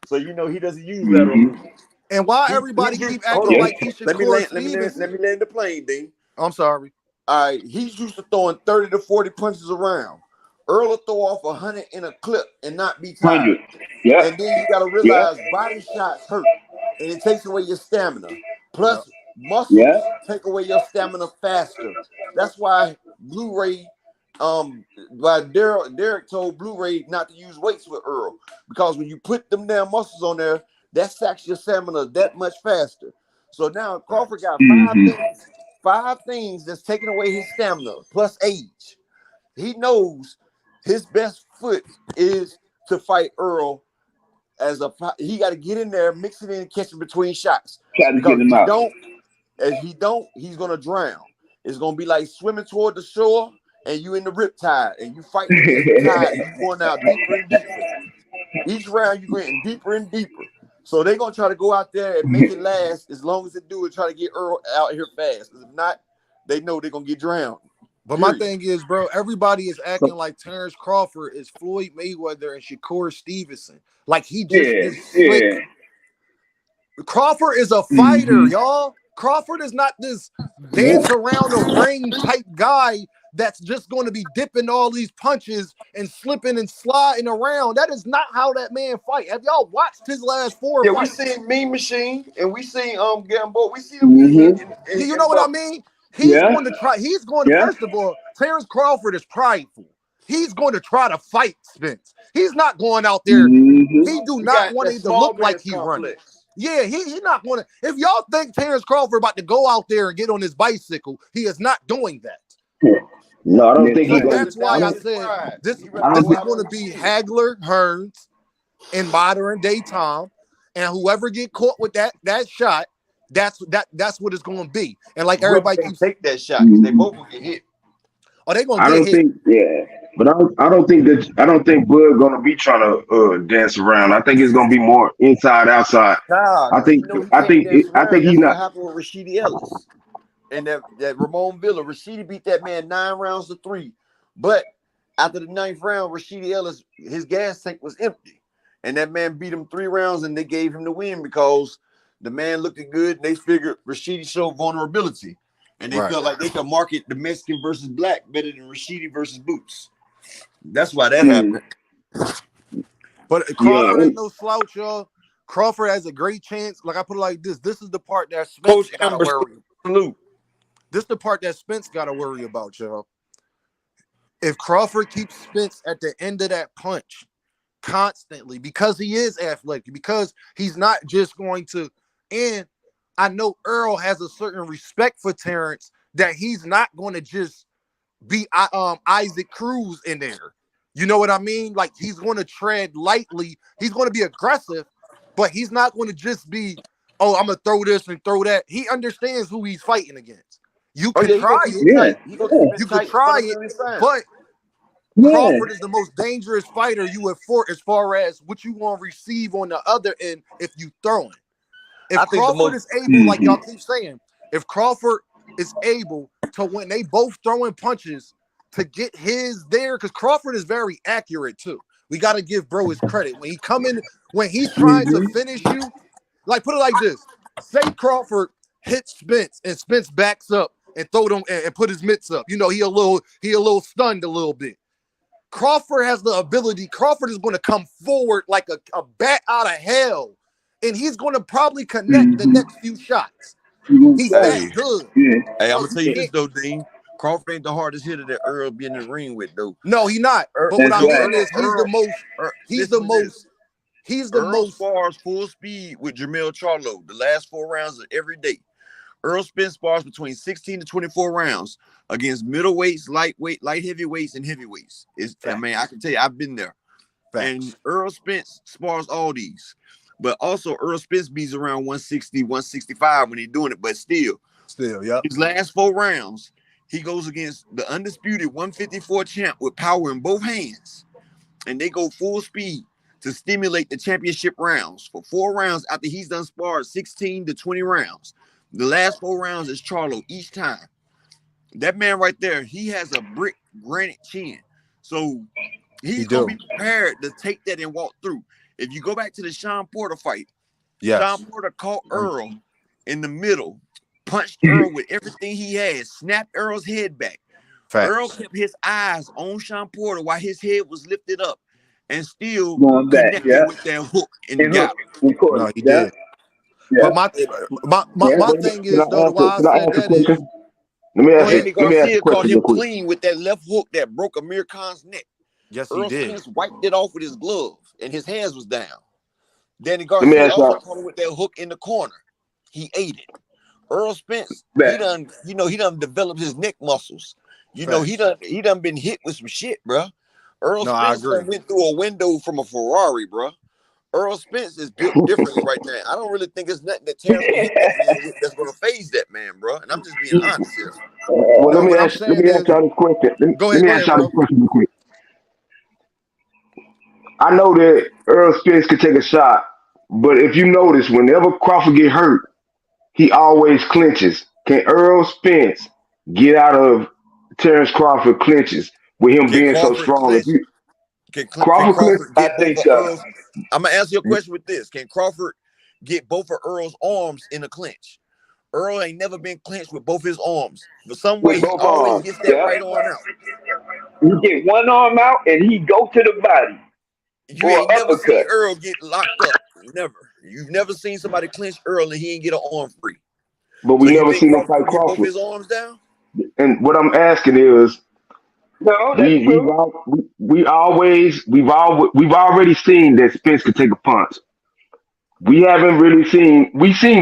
So, he doesn't use lateral movement. And why everybody keep acting like he should let me land the plane, D. I'm sorry. All right, he's used to throwing 30 to 40 punches around. Earl will throw off 100 in a clip and not be tired. Yeah. And then you got to realize body shots hurt, and it takes away your stamina. Plus, muscles take away your stamina faster. That's why Blu-ray, Derek told Blu-ray not to use weights with Earl, because when you put them damn muscles on there, that sacks your stamina that much faster. So now Crawford got five things that's taking away his stamina plus age. He knows his best foot is to fight Earl he got to get in there, mix it in, and catch it between shots. Try to get him out. If he don't, he's gonna drown. It's gonna be like swimming toward the shore and you in the riptide and you fighting against the tide and you going out deeper and deeper. Each round you're getting deeper and deeper. So they're gonna try to go out there and make it last as long as they do it. Try to get Earl out here fast. Because if not, they know they're gonna get drowned. But my thing is, bro, everybody is acting like Terrence Crawford is Floyd Mayweather and Shakur Stevenson. Like he just is slick. Crawford is a fighter, y'all. Crawford is not this dance around a ring type guy that's just going to be dipping all these punches and slipping and sliding around. That is not how that man fight. Have y'all watched his last 4 fights? We seen Mean Machine and we seen Gambo. We see him. You know what I mean? He's going to try. He's going to first of all, Terrence Crawford is prideful. He's going to try to fight Spence. He's not going out there. He do not want it to look like he's running. Yeah, he's not going to. If y'all think Terrence Crawford about to go out there and get on his bicycle, he is not doing that. No, I don't think he's going to. That's why I said this is going to be Hagler, Hearns in modern day time, and whoever get caught with that shot, that's what it's going to be. And like everybody keeps take that shot because they both will get hit. Oh, they going to get hit. But I don't think Bud gonna be trying to dance around. I think it's gonna be more inside outside. I think he's not. Happened with Rashidi Ellis and that Ramon Villa. Rashidi beat that man 9 rounds to 3, but after the 9th round, Rashidi Ellis, his gas tank was empty, and that man beat him 3 rounds, and they gave him the win because the man looked good, and they figured Rashidi showed vulnerability, and they felt like they could market the Mexican versus black better than Rashidi versus Boots. That's why that happened. But Crawford ain't no slouch, y'all. Crawford has a great chance. Like I put it like this. This is the part that Spence got to worry. This is the part that Spence got to worry about, y'all. If Crawford keeps Spence at the end of that punch constantly, because he is athletic, because he's not just going to, and I know Earl has a certain respect for Terrence that he's not going to just be Isaac Cruz in there. You know what I mean? Like he's going to tread lightly. He's going to be aggressive, but he's not going to just be, oh, I'm going to throw this and throw that. He understands who he's fighting against. You can try it. You can try it, but Crawford is the most dangerous fighter you have fought as far as what you want to receive on the other end if you throwing. If Crawford is able, like y'all keep saying, if Crawford is able to, when they both throwing punches, to get his there, because Crawford is very accurate too. We got to give bro his credit. When he come in, when he's trying to finish you, like put it like this. Say Crawford hits Spence and Spence backs up and throw them and put his mitts up. You know, he a little stunned a little bit. Crawford has the ability. Crawford is going to come forward like a bat out of hell, and he's going to probably connect the next few shots. He's that good. Hey, I'm gonna tell you this though, Dean. Crawford ain't the hardest hitter that Earl be in the ring with, though. No, he not. But what I mean is, he's the most. Spars full speed with Jermell Charlo the last 4 rounds of every day. Errol Spence spars between 16 to 24 rounds against middleweights, lightweight, light heavyweights, and heavyweights. I mean, I can tell you, I've been there. And Errol Spence spars all these. But also, Errol Spence beats around 160, 165 when he's doing it. But still, yeah. His last 4 rounds, he goes against the undisputed 154 champ with power in both hands. And they go full speed to stimulate the championship rounds for 4 rounds after he's done sparred 16 to 20 rounds. The last 4 rounds is Charlo each time. That man right there, he has a brick granite chin. So he's going to be prepared to take that and walk through. If you go back to the Sean Porter fight, Sean Porter caught Earl in the middle, punched Earl with everything he had, snapped Earl's head back. Earl kept his eyes on Sean Porter while his head was lifted up and still connected with that hook and got him. No, he did. But my thing is, though, why I said that is, Danny Garcia caught him clean with that left hook that broke Amir Khan's neck. Yes, Earl he did. Spence wiped it off with his glove, and his hands was down. Danny Garcia also caught him with that hook in the corner. He ate it. Errol Spence, he done developed his neck muscles. You know, he done been hit with some shit, bro. Errol Spence went through a window from a Ferrari, bro. Earl Spence is built differently right now. I don't really think it's nothing that Terrence that's going to phase that man, bro. And I'm just being honest here. Well, let me ask y'all this question. Let me ask y'all this question real quick. I know that Earl Spence could take a shot But if you notice, whenever Crawford get hurt, he always clinches. Can Errol Spence get out of Terrence Crawford clinches with him Can being so Crawford strong? If clinch? you Can Crawford clinch, Crawford I get both think of so. Earl's? I'm gonna answer your question with this: Can Crawford get both of Earl's arms in a clinch? Earl ain't never been clinched with both his arms. For some way, With he both always arms. gets that Yeah. right arm out. You get one arm out and he go to the body You for an ain't never seen uppercut. Earl get locked up. Never. You've never seen somebody clinch Earl and he ain't get an arm free. but So we you never think seen him Crawford fight gonna get both Crawford. his arms down? And what I'm asking is, No, that's we we've true. all, we always we've already seen that Spence could take a punch. We haven't really seen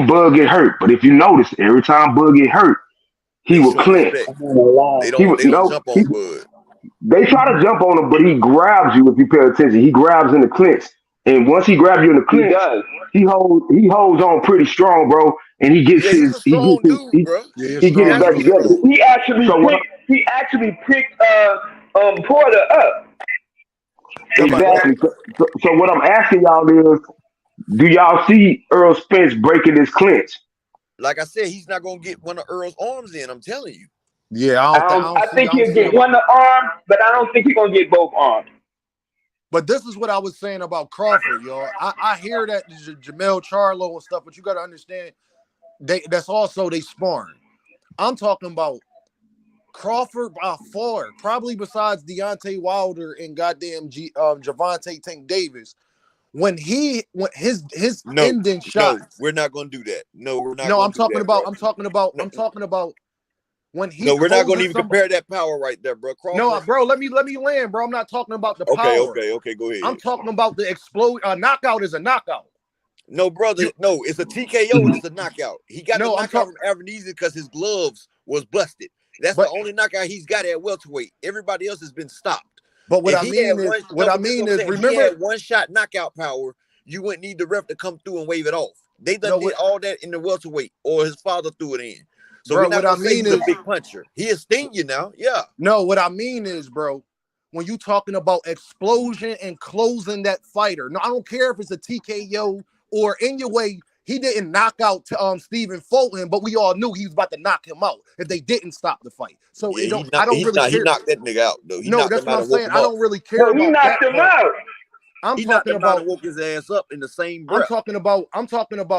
Bud get hurt, but if you notice, every time Bud get hurt, he They would show clinch. respect. I'm gonna lie. He would They don't no. jump on Bud. They try to jump on him, but he grabs you if you pay attention. He grabs in the clinch, and once he grabs you in the He clinch, does. he holds on pretty strong, bro. And he gets Yeah, he's his a he gets strong his dude, bro. Yeah, he it's gets it strong back Naturally dude. together. strong. So what? He actually picked Porter up. Talking about what? Exactly. So what I'm asking y'all is, do y'all see Earl Spence breaking his clinch? Like I said, he's not gonna get one of Earl's arms in. I'm telling you. Yeah, I think he'll get one of the arm, but I don't think he's gonna get both arms. But this is what I was saying about Crawford, y'all. I hear that Jamel Charlo and stuff, but you got to understand, that's also they sparring. I'm talking about Crawford by far, probably besides Deontay Wilder and goddamn Javante Tank Davis. When his No, ending no, shots. we're not gonna do that. No, we're not No, gonna I'm do talking that, about. bro. I'm No, talking about when he no, we're not gonna closes even somebody. compare that power right there, bro. No, Crawford. bro, let me land, bro. I'm not talking about the Okay, power. okay, go ahead. I'm talking about the explode. A knockout is a knockout. No, brother, You no, it's a TKO and it's a knockout. He got the no, I'm knockout talking, from Avenese because his gloves was busted. That's the but only knockout he's got at welterweight. Everybody else has been stopped. what If I he had mean is one, no, but this is what I'm saying. If he remember had one shot knockout power, you wouldn't need the ref to come through and wave it off. They done no did what all that in the welterweight, or his father threw it in. So we're bro. not What I gonna say mean he's a is big puncher. He'll sting you now, yeah. no. What I mean is, bro, when you talking about explosion and closing that fighter. No, I don't care if it's a TKO or in your way. He didn't knock out Stephen Fulton, but we all knew he was about to knock him out if they didn't stop the fight. So Yeah, it don't. I don't really he care. knocked that nigga out though. He No, knocked that's him what out I'm and woke saying. him I up. don't really care No, he about knocked that him part. out. I'm He knocked talking him out about. and woke his ass up in the same I'm breath. talking about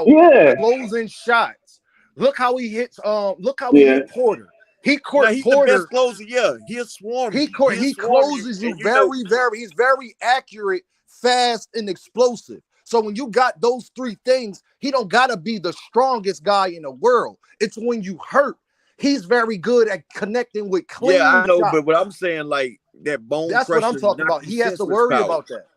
Yeah. closing shots. Look how he hits. Look how he Yeah. hit Porter. He Now court he's the best Porter. closer. Yeah, he'll swarm you. He'll He swarm you, closes you and you know. very. He's very accurate, fast, and explosive. So when you got those three things, he don't gotta be the strongest guy in the world. It's when you hurt. He's very good at connecting with Yeah, clean I know, shots. but what I'm saying, like that bone That's what I'm crusher, talking knock about. you He has to senseless worry power. about that.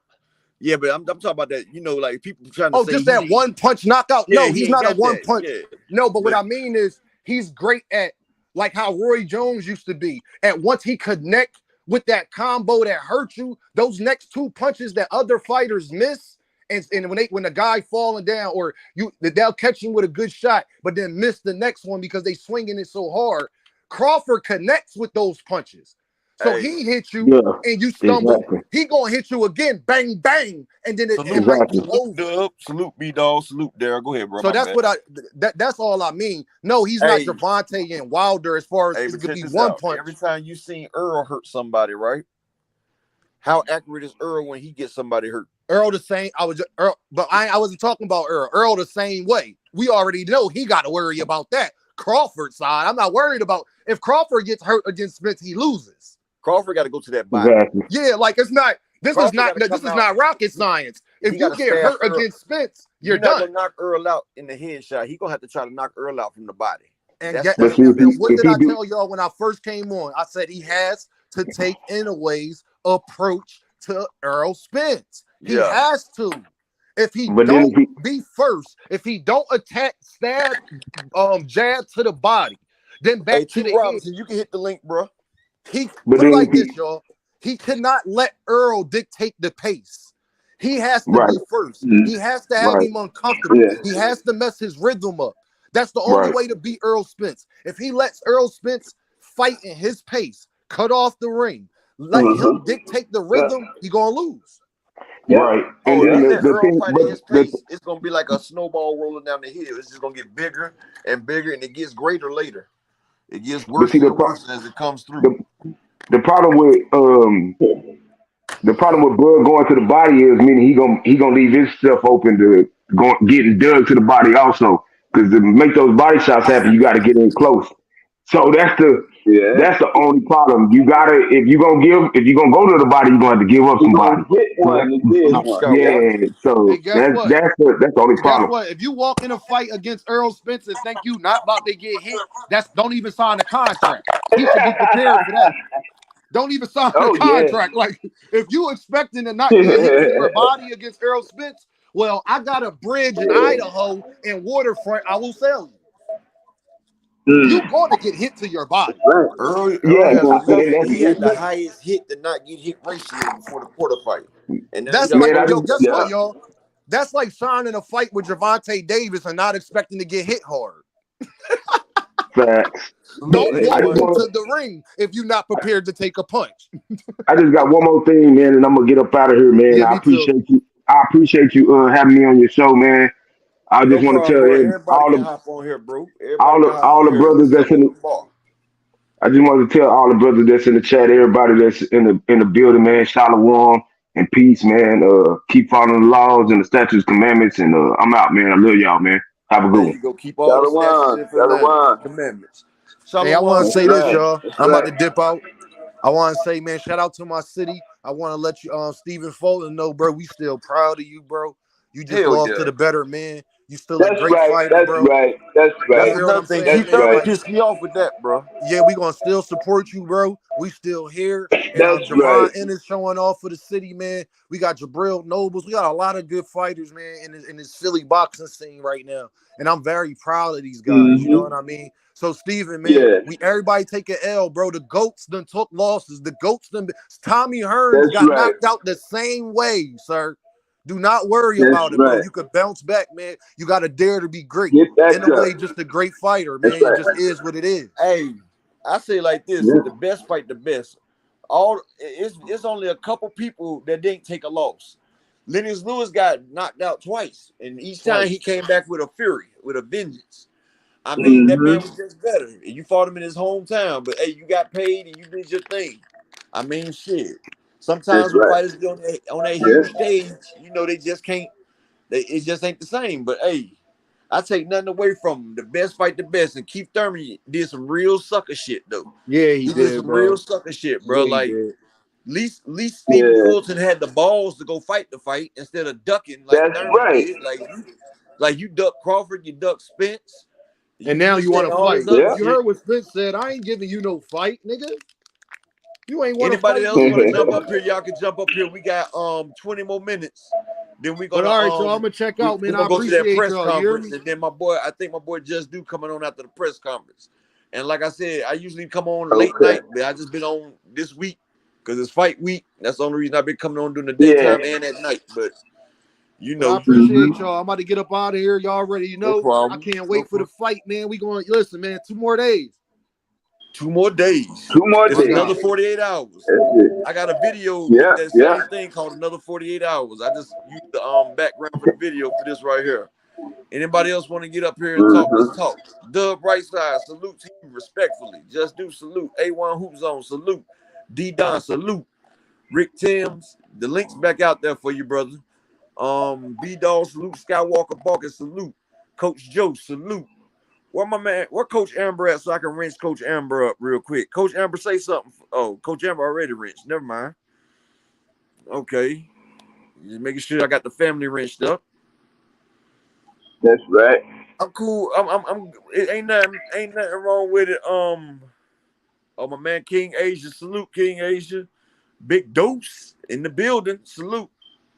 Yeah, but I'm talking about that. You know, like people trying to Oh, say just that he. one punch knockout. Yeah, No, he he's ain't not a got one that. punch. Yeah, No, but what but I mean is he's great at like how Roy Jones used to be. And once he connect with that combo that hurt you, those next two punches that other fighters miss, and when the guy falling down or they'll catch him with a good shot, but then miss the next one because they swinging it so hard. Crawford connects with those punches. So hey, he hits you Yeah, and you stumble. exactly, He gonna hit you again, bang, bang, and then it salute, might be exactly. salute, over. Dub, salute, B dog, salute, Daryl. Go ahead, bro. So My that's bad. what that's all I mean. No, he's not Hey, Javante and Wilder as far as hey, it but could check be this one out. punch. Every time you seen Earl hurt somebody, right? How accurate is Earl when he gets somebody hurt? Earl the same. But I wasn't talking about Earl. Earl the same way. We already know he got to worry about that. Crawford side, I'm not worried about. If Crawford gets hurt against Spence, he loses. Crawford got to go to that body. Exactly. Yeah, like it's not. This Crawford got to is come out. not rocket science. If He got you to get stab hurt Earl. against Spence, you're You're not done. gonna knock Earl out in the headshot. He's gonna have to try to knock Earl out from the body. And But see, what if did he I do, tell y'all when I first came on? I said he has to take Inouye's approach to Errol Spence. He Yeah. has to. If he but then don't if he, be first, if he don't attack, stab, jab to the body, then back Hey, to T. the head. Robinson, you can hit the link, bro. He but put it then like if he, this, y'all. He cannot let Earl dictate the pace. He has to right, be first. He has to have right, him uncomfortable. Yeah. He has to mess his rhythm up. That's the only right. way to beat Errol Spence. If he lets Errol Spence fight in his pace, cut off the ring, let him dictate the rhythm, he gonna lose. Right. And Oh, if then you let the Earl thing, fight at his pace, it's gonna be like a snowball rolling down the hill. It's just gonna get bigger and bigger, and it gets greater later. It gets but worse see and worse as it comes through. the problem with Bud going to the body is meaning he gonna leave himself open to getting dug to the body also. Because to make those body shots happen, you got to get in close. So Yeah. that's the only problem. You gotta if you gonna go to the body, you are gonna have to give up You're some gonna body. get one to give Salute one. Scout. Yep. Yeah. Hey, So guess what? that's the only Guess problem. what? If you walk in a fight against Errol Spence and think you not about to get hit, don't even sign the contract. He should be prepared for that. Don't even sign the Oh yeah. contract. Like, if you expecting to not get hit to your body against Errol Spence, well, I got a bridge in Idaho and waterfront I will sell you. You going to get hit to your body. Right. Earl Yeah. has You're enough. gonna He had the highest hit to not get hit ratio before the Porter fight, and now he That's done like, Man, I broke yo, it. just guess yeah. what, y'all? That's like signing a fight with Javante Davis and not expecting to get hit hard. facts. Salute Don't I walk just A1. want into the ring if you're not prepared to take a punch. I just got one more thing, man, and I'm gonna get up out of here, man. Yeah, me too. I appreciate you having me on your show, man. I No just want to problem, tell bro. Everybody can all hop on here, bro. Everybody can hop all on the here and brothers say that's an in the open bar. I just wanted to tell all the brothers that's in the chat, everybody that's in the building, man, shalom and peace, man. Keep following the laws and the statutes, commandments, and I'm out, man. I love y'all, man. Have a good There one. you go. Keep all the statutes Shalom. and Shalom. commandments. Hey, I Shalom, want to That's say Salute. this, right. y'all. That's I'm about right. to dip out. I want to say, man, shout out to my city. I want to let you, Stephen Fulton, know, bro, we still proud of you, bro. You just Hell lost yeah. to the better man. You still a That's great right. fighter, That's bro. right. That's That's right. You hear what another I'm thing. saying, That's Keith man? Thurman right. Like, pissed me off with that, bro. yeah, we gonna still support you, bro. We still here. And That's right. Javon Ennis showing off for the city, man. We got Jabril Nobles. We got a lot of good fighters, man, in this Philly boxing scene right now. And I'm very proud of these guys. You know Mm-hmm. what I mean? So, Steven, man, Yeah. we everybody take an L, bro. The GOATs done took losses. The GOATs done Tommy Hearns That's got right. knocked out the same way, sir. Do not worry That's about it, bro. right. You could bounce back, man. You got to dare to be great. Get In back a up. way, just a great fighter, That's man. It just right. is what it is. Hey, I say like this: Yeah. the best fight the best. All it's only a couple people that didn't take a loss. Lennox Lewis got knocked out twice, and each time he Twice. came back with a fury, with a vengeance. I mean, that man Mm-hmm. was just better. And you fought him in his hometown, but hey, you got paid and you did your thing. I mean, shit. That's Sometimes when right. fighters get on that Yeah. huge stage, they just can't. It just ain't the same. But hey, I take nothing away from him. The best fight the best. And Keith Thurman did some real sucker shit though. Yeah, he He did did, some real bro. sucker shit, bro. Yeah, he Like did. least Stephen Yeah. Fulton had the balls to go fight the fight instead of ducking like That's Thurman right. did. Like you duck Crawford, you duck Spence, And you now this you that want and to all this fight. other Yeah. You shit. heard what Spence said. I ain't giving you no fight, nigga. You ain't want to Anybody fight else me. want to jump up here? Y'all can jump up here. We got 20 more minutes. Then But all right, y'all, I'm gonna check out, we're man. I gonna go to that appreciate press y'all. You hear conference, me? and then I think my boy Just Do coming on after the press conference. And like I said, I usually come on late Okay. night, but I just been on this week because it's fight week. That's the only reason I've been coming on during the Yeah. daytime and at night. But But I Mm-hmm. appreciate y'all. I'm about to get up out of here. Y'all already no know. I problem. can't No wait for the problem. fight, man. We going listen, man. 2 more days. 2 more days. 2 more It's My days. another God. 48 hours. That's it. I got a video with Yeah. that Yeah. same thing called Another 48 Hours. I just used the background for the video for this right here. Anybody else want to get up here and talk? Let's Mm-hmm. talk. Dub right side, salute to you respectfully. Just Do salute. A1 Hoop Zone, salute. D Don, salute. Rick Timms, the link's back out there for you, brother. B Dog, salute. Skywalker Barker, salute. Coach Joe, salute. Where Coach Amber at so I can wrench Coach Amber up real quick? Coach Amber, say something. Oh, Coach Amber already wrenched. Never mind. Okay. Just making sure I got the family wrenched up. That's right. I'm cool. It ain't nothing wrong with it. Oh, my man King Asia, salute King Asia. Big Dose in the building, salute.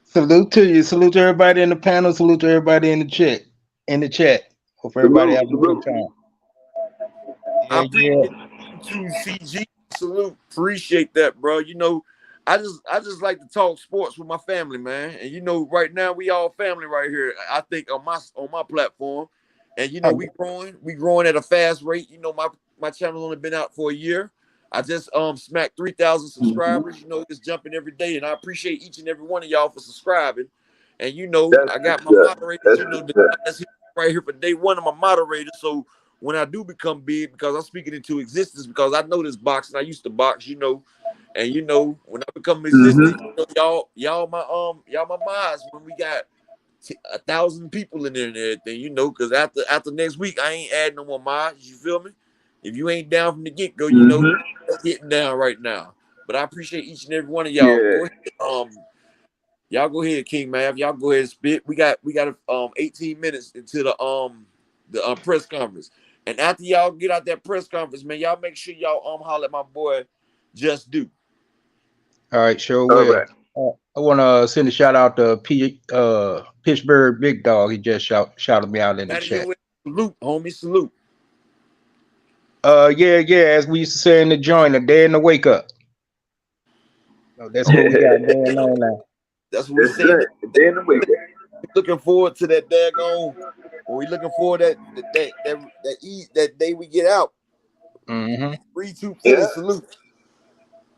Salute to you. Salute to everybody in the panel. Salute to everybody in the chat. In the chat. Hope everybody Salute. having a good Salute. time. I Yeah, appreciate yeah. you too, CG. Salute, appreciate that, bro. I just like to talk sports with my family, man. And right now we all family right here. I think on my platform, and we growing at a fast rate. My channel's only been out for a year. I just smacked 3,000 subscribers. You know, it's jumping every day, and I appreciate each and every one of y'all for subscribing. And you know, I got my moderators. You know, that's right here for day one of my moderators. So when I do become big, because I'm speaking into existence, because I know this boxing. I used to box, you know, and you know, when I become existent, you know, y'all my mods. When we got 1,000 people in there and everything, you know, because after next week, I ain't adding no more mods. You feel me? If you ain't down from the get go, you know, getting down right now. But I appreciate each and every one of y'all. Go ahead, y'all go ahead, King Mav. Y'all go ahead and spit. We got 18 minutes into the press conference, and after y'all get out that press conference, man, y'all make sure y'all holler at my boy, Just Do. All right, sure will. I want to send a shout out to Pittsburgh Big Dog. He just shouted me out in the chat. Salute, homie, salute. Yeah. As we used to say in the joint, a day in the wake up. So that's what we got going on now. That's what we say. A day in the wake up. Looking forward to that daggone. When we looking forward to that day we get out. 3, 2, salute.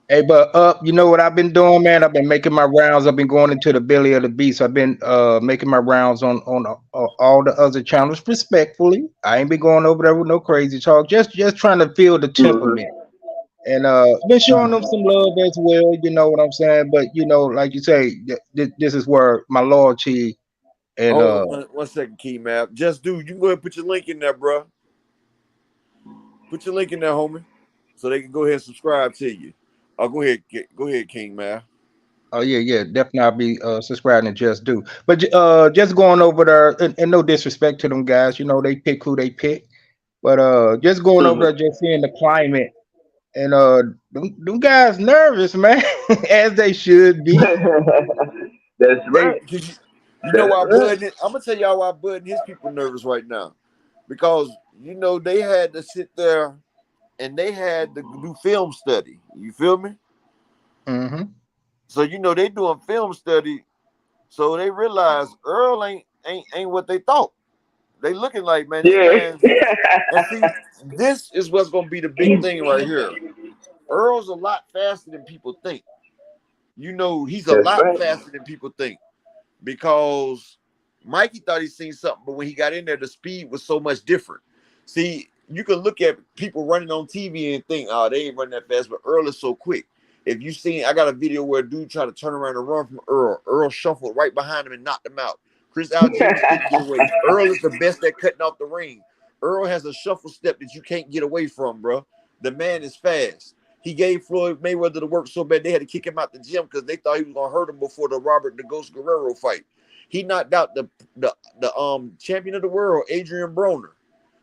Hey, but you know what I've been doing, man? I've been making my rounds. I've been going into the belly of the beast. I've been making my rounds on all the other channels respectfully. I ain't been going over there with no crazy talk. Just trying to feel the temperament. And I've been showing them some love as well. You know what I'm saying? But you know, like you say, this is where my loyalty. And hold on one second, Key Map. Just do. You can go ahead and put your link in there, bro. Put your link in there, homie, so they can go ahead and subscribe to you. Oh, go ahead, King Man. Oh yeah, definitely. I'll be subscribing to Just Do. But just going over there, and no disrespect to them guys, you know they pick who they pick. But just going over there, just seeing the climate, and them guys nervous, man, as they should be. That's right. Hey, you know why Bud? I'm gonna tell y'all why Bud and his people nervous right now, because you know they had to sit there and they had to do film study. You feel me? So you know they doing film study, so they realize Earl ain't what they thought. They looking like, man, this man. And see, this is what's gonna be the big thing right here. Earl's a lot faster than people think. You know, he's a lot faster than people think, because Mikey thought he seen something, but when he got in there, the speed was so much different. See, you can look at people running on TV and think, oh, they ain't running that fast, but Earl is so quick. If you seen, I got a video where a dude tried to turn around and run from Earl. Earl shuffled right behind him and knocked him out. Chris Algiers couldn't get away. Earl is the best at cutting off the ring. Earl has a shuffle step that you can't get away from, bro. The man is fast. He gave Floyd Mayweather to work so bad they had to kick him out the gym because they thought he was gonna hurt him before the Robert the Ghost Guerrero fight. He knocked out the champion of the world, Adrian Broner,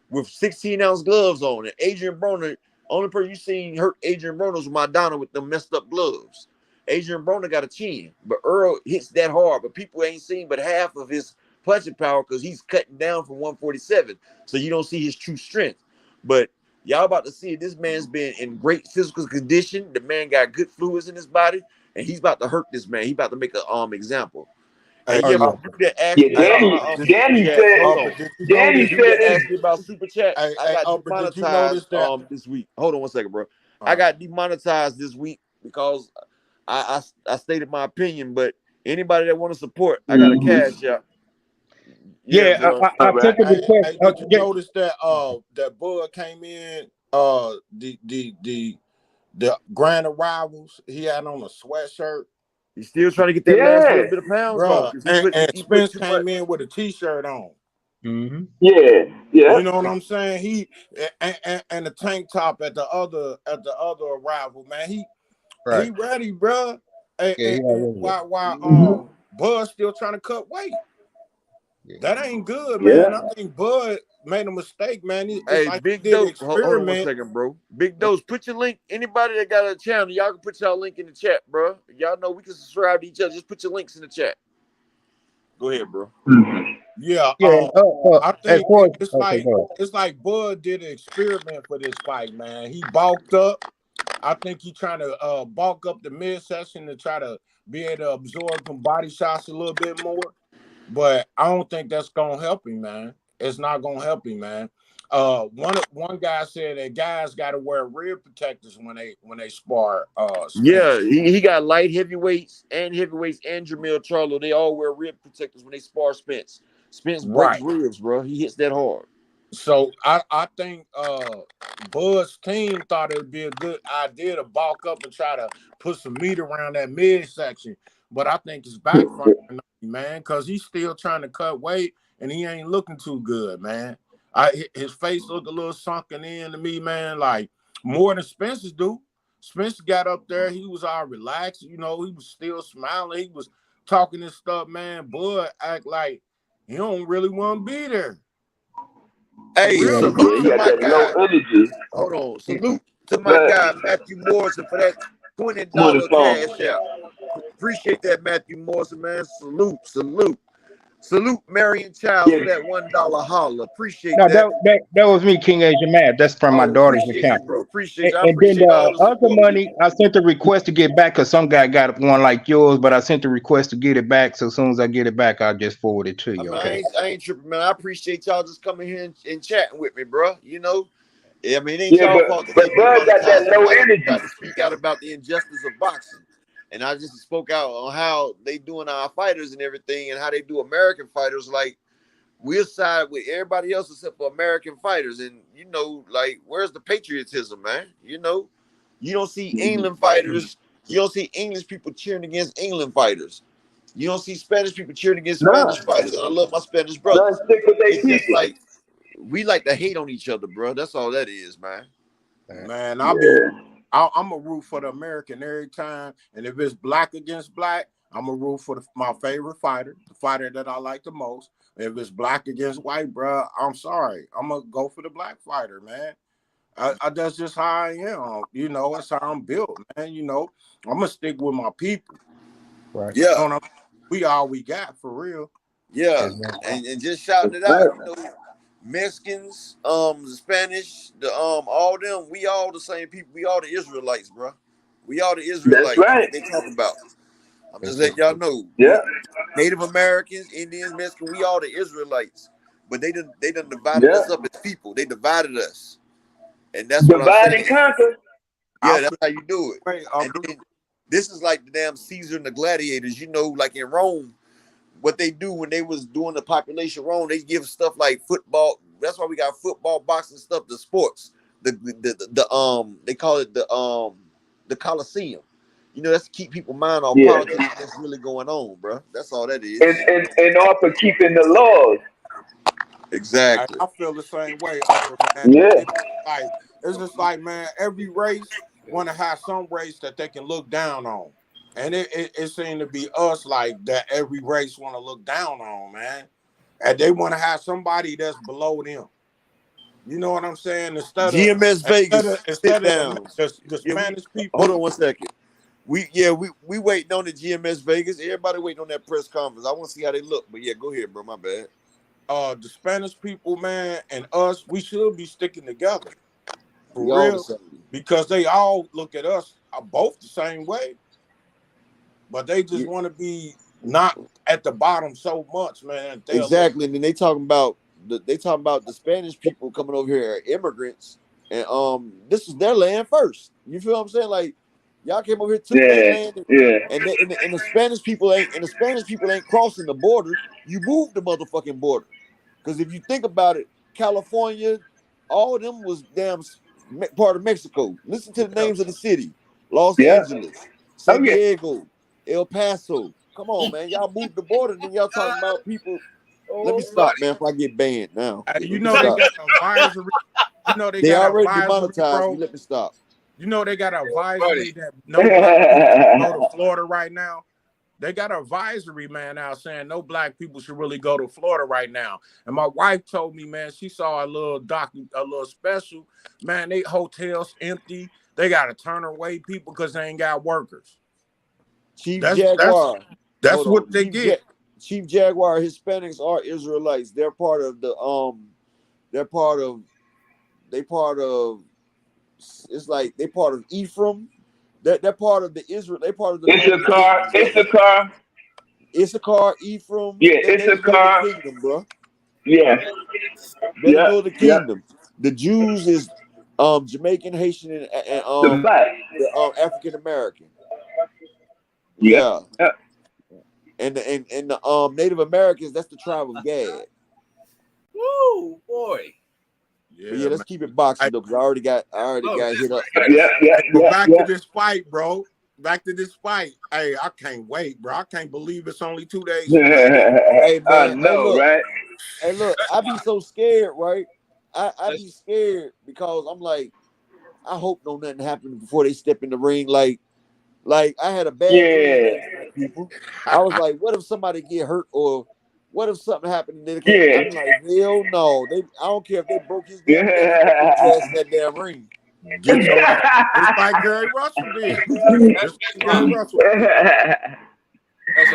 with 16-ounce gloves on. And Adrian Broner, only person you seen hurt Adrian Broner was Madonna with the messed up gloves. Adrian Broner got a chin, but Earl hits that hard. But people ain't seen but half of his punching power because he's cutting down from 147, so you don't see his true strength. But y'all about to see it. This man's been in great physical condition. The man got good fluids in his body, and he's about to hurt this man. He's about to make an example. And Danny said asked me about super chat. I got demonetized this week. Hold on one second, bro. I got demonetized this week because I stated my opinion. But anybody that want to support, I got a cash out. Yeah, I took a request. Did you notice that that Bud came in the grand arrivals? He had on a sweatshirt. He's still trying to get that last little bit of pounds off. And Spence came in with a t-shirt on. Yeah. You know what I'm saying? He and the tank top at the other arrival, man. He ready, bro. While Bud's still trying to cut weight. That ain't good, man. I think Bud made a mistake, man. Hey, like Big Dose. Hold on 1 second, bro. Big Dose, put your link. Anybody that got a channel, y'all can put y'all link in the chat, bro. Y'all know we can subscribe to each other. Just put your links in the chat. Go ahead, bro. Yeah. I think it's like Bud did an experiment for this fight, man. He bulked up. I think he's trying to bulk up the midsection to try to be able to absorb some body shots a little bit more. But I don't think that's gonna help him, man. It's not gonna help him, man. One guy said that guys got to wear rib protectors when they spar. Yeah, Spence. he got light heavyweights and Jamil Charlo. They all wear rib protectors when they spar Spence. Spence breaks Right. ribs, bro. He hits that hard. So I think Bud's team thought it'd be a good idea to bulk up and try to put some meat around that midsection. But I think it's backfiring, man, because he's still trying to cut weight and he ain't looking too good, man. His face looked a little sunken in to me, man, like more than Spence's do. Spence got up there, he was all relaxed, you know, he was still smiling, he was talking this stuff, man. Bud act like he don't really want to be there. Hey, salute he to got my that guy. low energy. Hold on. Salute to my guy, Matthew Morrison, for that $20 cash out. Appreciate that, Matthew Morrison, man. Salute. Salute Marion Childs for that $1 holler. Appreciate No, that. that was me, King Asia Matt. That's from my daughter's Appreciate account. you, bro. Appreciate you. I And then appreciate all the the other support. money, I sent a request to get back because some guy got one like yours, but I sent a request to get it back. So as soon as I get it back, I'll just forward it to you. Okay. I ain't tripping, man. I appreciate y'all just coming here and chatting with me, bro. You know, I mean, it ain't y'all fault. But Bud got that low energy. Got to speak out about the injustice of boxing. And I just spoke out on how they doing our fighters and everything and how they do American fighters. Like, we'll side with everybody else except for American fighters. And, you know, like, where's the patriotism, man? You know, you don't see England fighters. You don't see English people cheering against England fighters. You don't see Spanish people cheering against Spanish fighters. I love my Spanish brothers. It's just like, we like to hate on each other, bro. That's all that is, man. Man, I'm a root for the American every time. And if it's black against black, I'm a root for my favorite fighter, the fighter that I like the most. If it's black against white, bro, I'm sorry. I'm going to go for the black fighter, man. That's just how I am. You know, that's how I'm built, man. You know, I'm going to stick with my people. Right. Yeah. We all we got, for real. Yeah. And just shouting it out, you know, Mexicans, the Spanish, all them, we all the same people. We all the Israelites, bro. We all the Israelites. That's right. They talk about. I'm just letting y'all know. Yeah. Native Americans, Indians, Mexicans, we all the Israelites. But they done divided us up as people. They divided us. And that's what I'm saying. Divide and conquer. Yeah, that's how you do it. Right, and then, this is like the damn Caesar and the gladiators, you know, like in Rome. What they do when they was doing the population wrong, they give stuff like football. That's why we got football, boxing stuff, the sports. They call it the Coliseum. You know, that's to keep people mind on politics that's really going on, bro. That's all that is. And also keeping the laws. Exactly. I feel the same way, Upper, man. Yeah. It's just like, man, every race want to have some race that they can look down on. And it seemed to be us like that every race want to look down on, man. And they want to have somebody that's below them. You know what I'm saying? Instead GMS of Vegas, instead sit down. of the Spanish people. Hold on one second. We waiting on the GMS Vegas. Everybody waiting on that press conference. I want to see how they look. But yeah, go ahead, bro. My bad. The Spanish people, man, and us, we should be sticking together. For we real. Because they all look at us both the same way. But they just want to be not at the bottom so much, man. Exactly. And then they talking about the Spanish people coming over here are immigrants, and this is their land first. You feel what I'm saying? Like, y'all came over here, took their land, and the Spanish people ain't crossing the border. You moved the motherfucking border. Because if you think about it, California, all of them was damn part of Mexico. Listen to the names of the city: Los Angeles, San Diego, El Paso. Come on, man. Y'all moved the border, then y'all talking about people. Let me stop, man, if I get banned now. You know they got advisory. You know they already demonetized me. Let me stop. You know they got advisory that no black people go to Florida right now. They got an advisory, man, out saying no black people should really go to Florida right now. And my wife told me, man, she saw a little special. Man, they hotels empty. They got to turn away people because they ain't got workers. Jaguar. That's what they get. Chief Jaguar, Hispanics are Israelites. They're part of the it's like they part of Ephraim. They're part of the Israel. They part of the Issachar, Ephraim. Yeah, Issachar. Kingdom, bro. Yeah. They're the kingdom. The Jews is Jamaican, Haitian, and the African American. Yeah. And the Native Americans, that's the tribe of Gad. Woo, boy. Yeah, let's keep it boxing though, because I already got hit up. But back to this fight, bro. Back to this fight. Hey, I can't wait, bro. I can't believe it's only 2 days. Hey, man, I know, right? Hey, look, I be so scared, right? I be scared because I'm like, I hope no nothing happens before they step in the ring. Like I had a bad dream last night, people. I was like, what if somebody get hurt or what if something happened? I'm like, hell no. I don't care if they broke his damn neck in that damn ring. Get your ass. It's like Gary Russell did. It's like Gary Russell.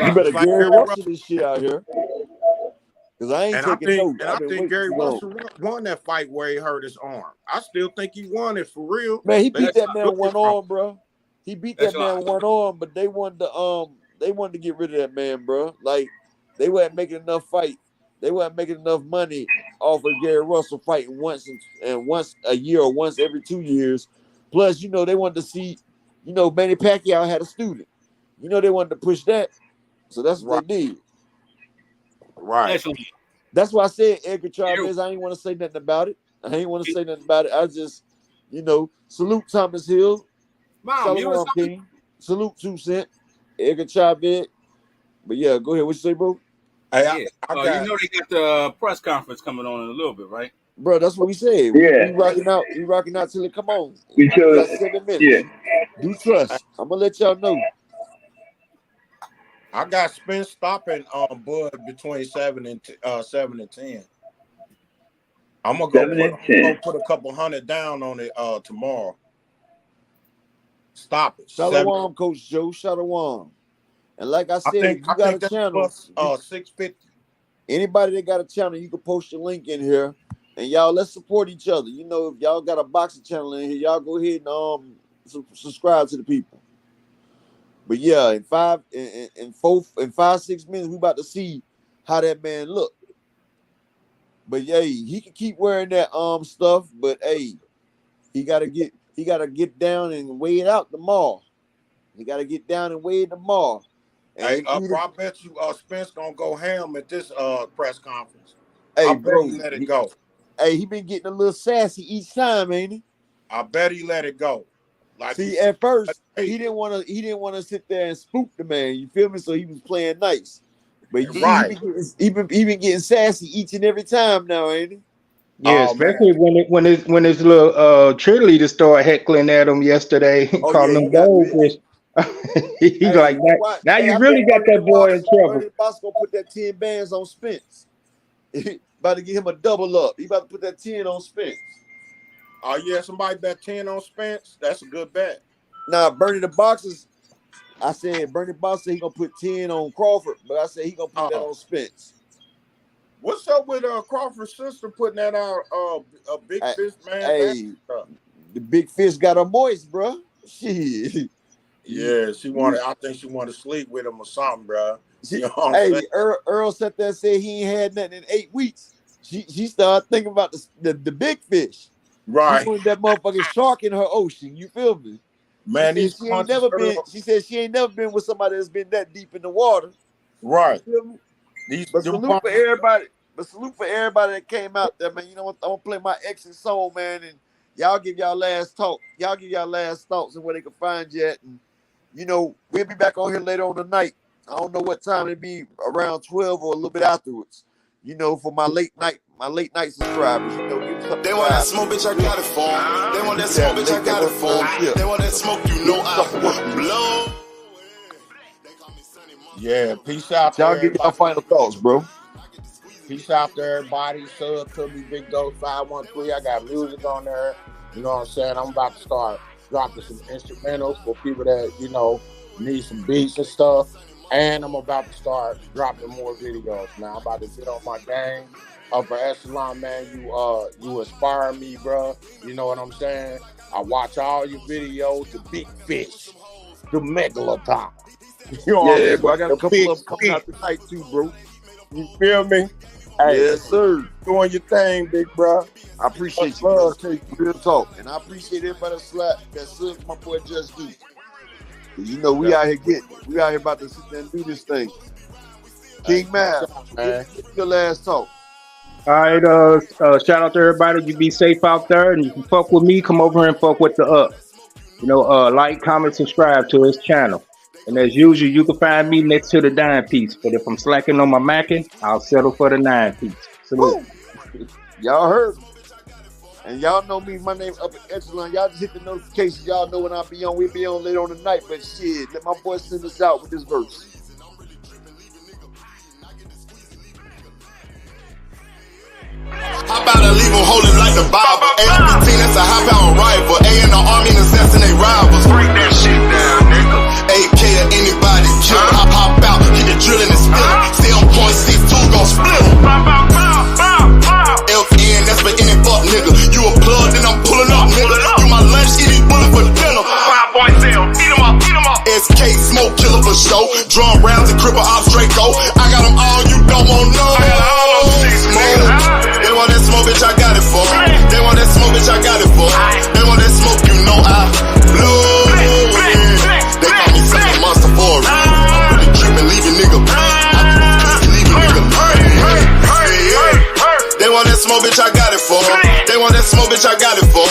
You better Gary Russell this shit out here. Because I ain't taking notes. And I think Gary Russell won that fight where he hurt his arm. I still think he won it for real. Man, he beat that man with one arm, bro. He beat that man with one arm, but they wanted to get rid of that man, bro. Like they weren't making enough fight. They weren't making enough money off of Gary Russell fighting once a year or once every 2 years. Plus, they wanted to see, Manny Pacquiao had a student. They wanted to push that. So that's what they did. Right. That's why I said Edgar Chavez. I ain't want to say nothing about it. I just, salute Thomas Hill. Shalom King. Salute 2 Cent. Edgar Chavez. But yeah, go ahead. What you say, bro? Hey, they got the press conference coming on in a little bit, right? Bro, that's what we said. We rocking out till it come on. We got 7 minutes. Yeah. Do trust. I'm gonna let y'all know. I got Spence stopping Bud between 7 and 10. I'm gonna go put a couple hundred down on it tomorrow. Stop it. Shalom, Coach Joe. Shalom. And like I said, if you got a channel, 650. Anybody that got a channel, you can post your link in here, and y'all let's support each other. If y'all got a boxing channel in here, y'all go ahead and subscribe to the people. But yeah, in 5, 6 minutes, we about to see how that man look. But yeah, he can keep wearing that stuff, but hey, he gotta get down and weigh it out tomorrow. He gotta get down and weigh it tomorrow. Hey, I bet you Spence gonna go ham at this press conference. Hey, bro, let it go. Hey, he been getting a little sassy each time, ain't he? I bet he let it go. See, at first he didn't want to sit there and spook the man. You feel me? So he was playing nice, but he been getting sassy each and every time now, ain't he? Yeah, especially when his little cheerleader started heckling at him yesterday, calling him goldfish. He's like, now you really got that boy in trouble. Boss gonna put that 10 bands on Spence. About to give him a double up. He about to put that 10 on Spence. Oh yeah, somebody bet 10 on Spence. That's a good bet. Nah, Bernie the Boxers. I said Bernie Box said he gonna put 10 on Crawford, but I said he gonna put that on Spence. What's up with Crawford's sister putting that out? A big fish, man. Hey, the big fish got her moist, bro. Shit. Yeah, I think she wanted to sleep with him or something, bro. Earl sat there and said he ain't had nothing in 8 weeks. She started thinking about the big fish. Right. She wanted that motherfucking shark in her ocean. You feel me? Man, she said she ain't never been with somebody that's been that deep in the water. Right. But salute for everybody. That came out there, man. You know what? I'm gonna play my ex's song, man, and y'all give y'all last talk. Y'all give y'all last thoughts and where they can find you at. And we'll be back on here later on tonight. I don't know what time it'll be, around 12 or a little bit afterwards. For my late night subscribers. They want that smoke, bitch, I got it for them. They want that smoke, bitch, I got it for them. They want that smoke, I blow. Yeah, peace out. Y'all get y'all final thoughts, bro. Peace out to everybody. Sub to me, Big Dose 513. I got music on there. You know what I'm saying? I'm about to start dropping some instrumentals for people that, need some beats and stuff. And I'm about to start dropping more videos. Now I'm about to get on my game. Upper echelon, man. You inspire me, bro. You know what I'm saying? I watch all your videos, the big fish, the megalodon. Yeah, bro, I got a couple of them coming out tonight too, bro. You feel me? Hey, Yes, sir. doing your thing, big bro. I appreciate Much you, brother. love to you. Real talk. And I appreciate everybody that subbed my boy Just Do. You know, we out here getting it. We out here about to sit there and do this thing. King Mav, your last talk. All right, shout out to everybody. You be safe out there, and you can fuck with me. Come over and fuck with the up. You know, like, comment, subscribe to his channel. And as usual, you can find me next to the dime piece. But if I'm slacking on my macking, I'll settle for the 9 piece. Salute. Y'all heard me. And y'all know me. My name up at Echelon. Y'all just hit the notifications. Y'all know when I be on. We be on later on the night. But shit, let my boy send us out with this verse. How about I leave them holding like the Bible? AR-15, that's a high-power rifle. A in the army and assassinate rivals. Break that shit down, nigga. AK or anybody kill. Hop out, keep it drilling and spilling. Stay on point, 6-2, gon' split em. FN, that's for any fuck nigga. You a plug, then I'm pulling up, nigga. You my lunch, eating bullet for dinner. 5 boys sell, eat em up, eat em up. SK, smoke killer for show. Drum rounds and cripple ops, Draco. I got them all, you don't want no. I got all those six, nigga. They want that smoke, bitch, I got it for. They want that smoke, bitch, I got it for. They want that smoke, you know I blow it. They call me such a monster for a reason. I'm really tripping, leaving nigga bleed. I do this pussy, leaving nigga bleed. They want that smoke, bitch, I got it for. They want that smoke, bitch, I got it for.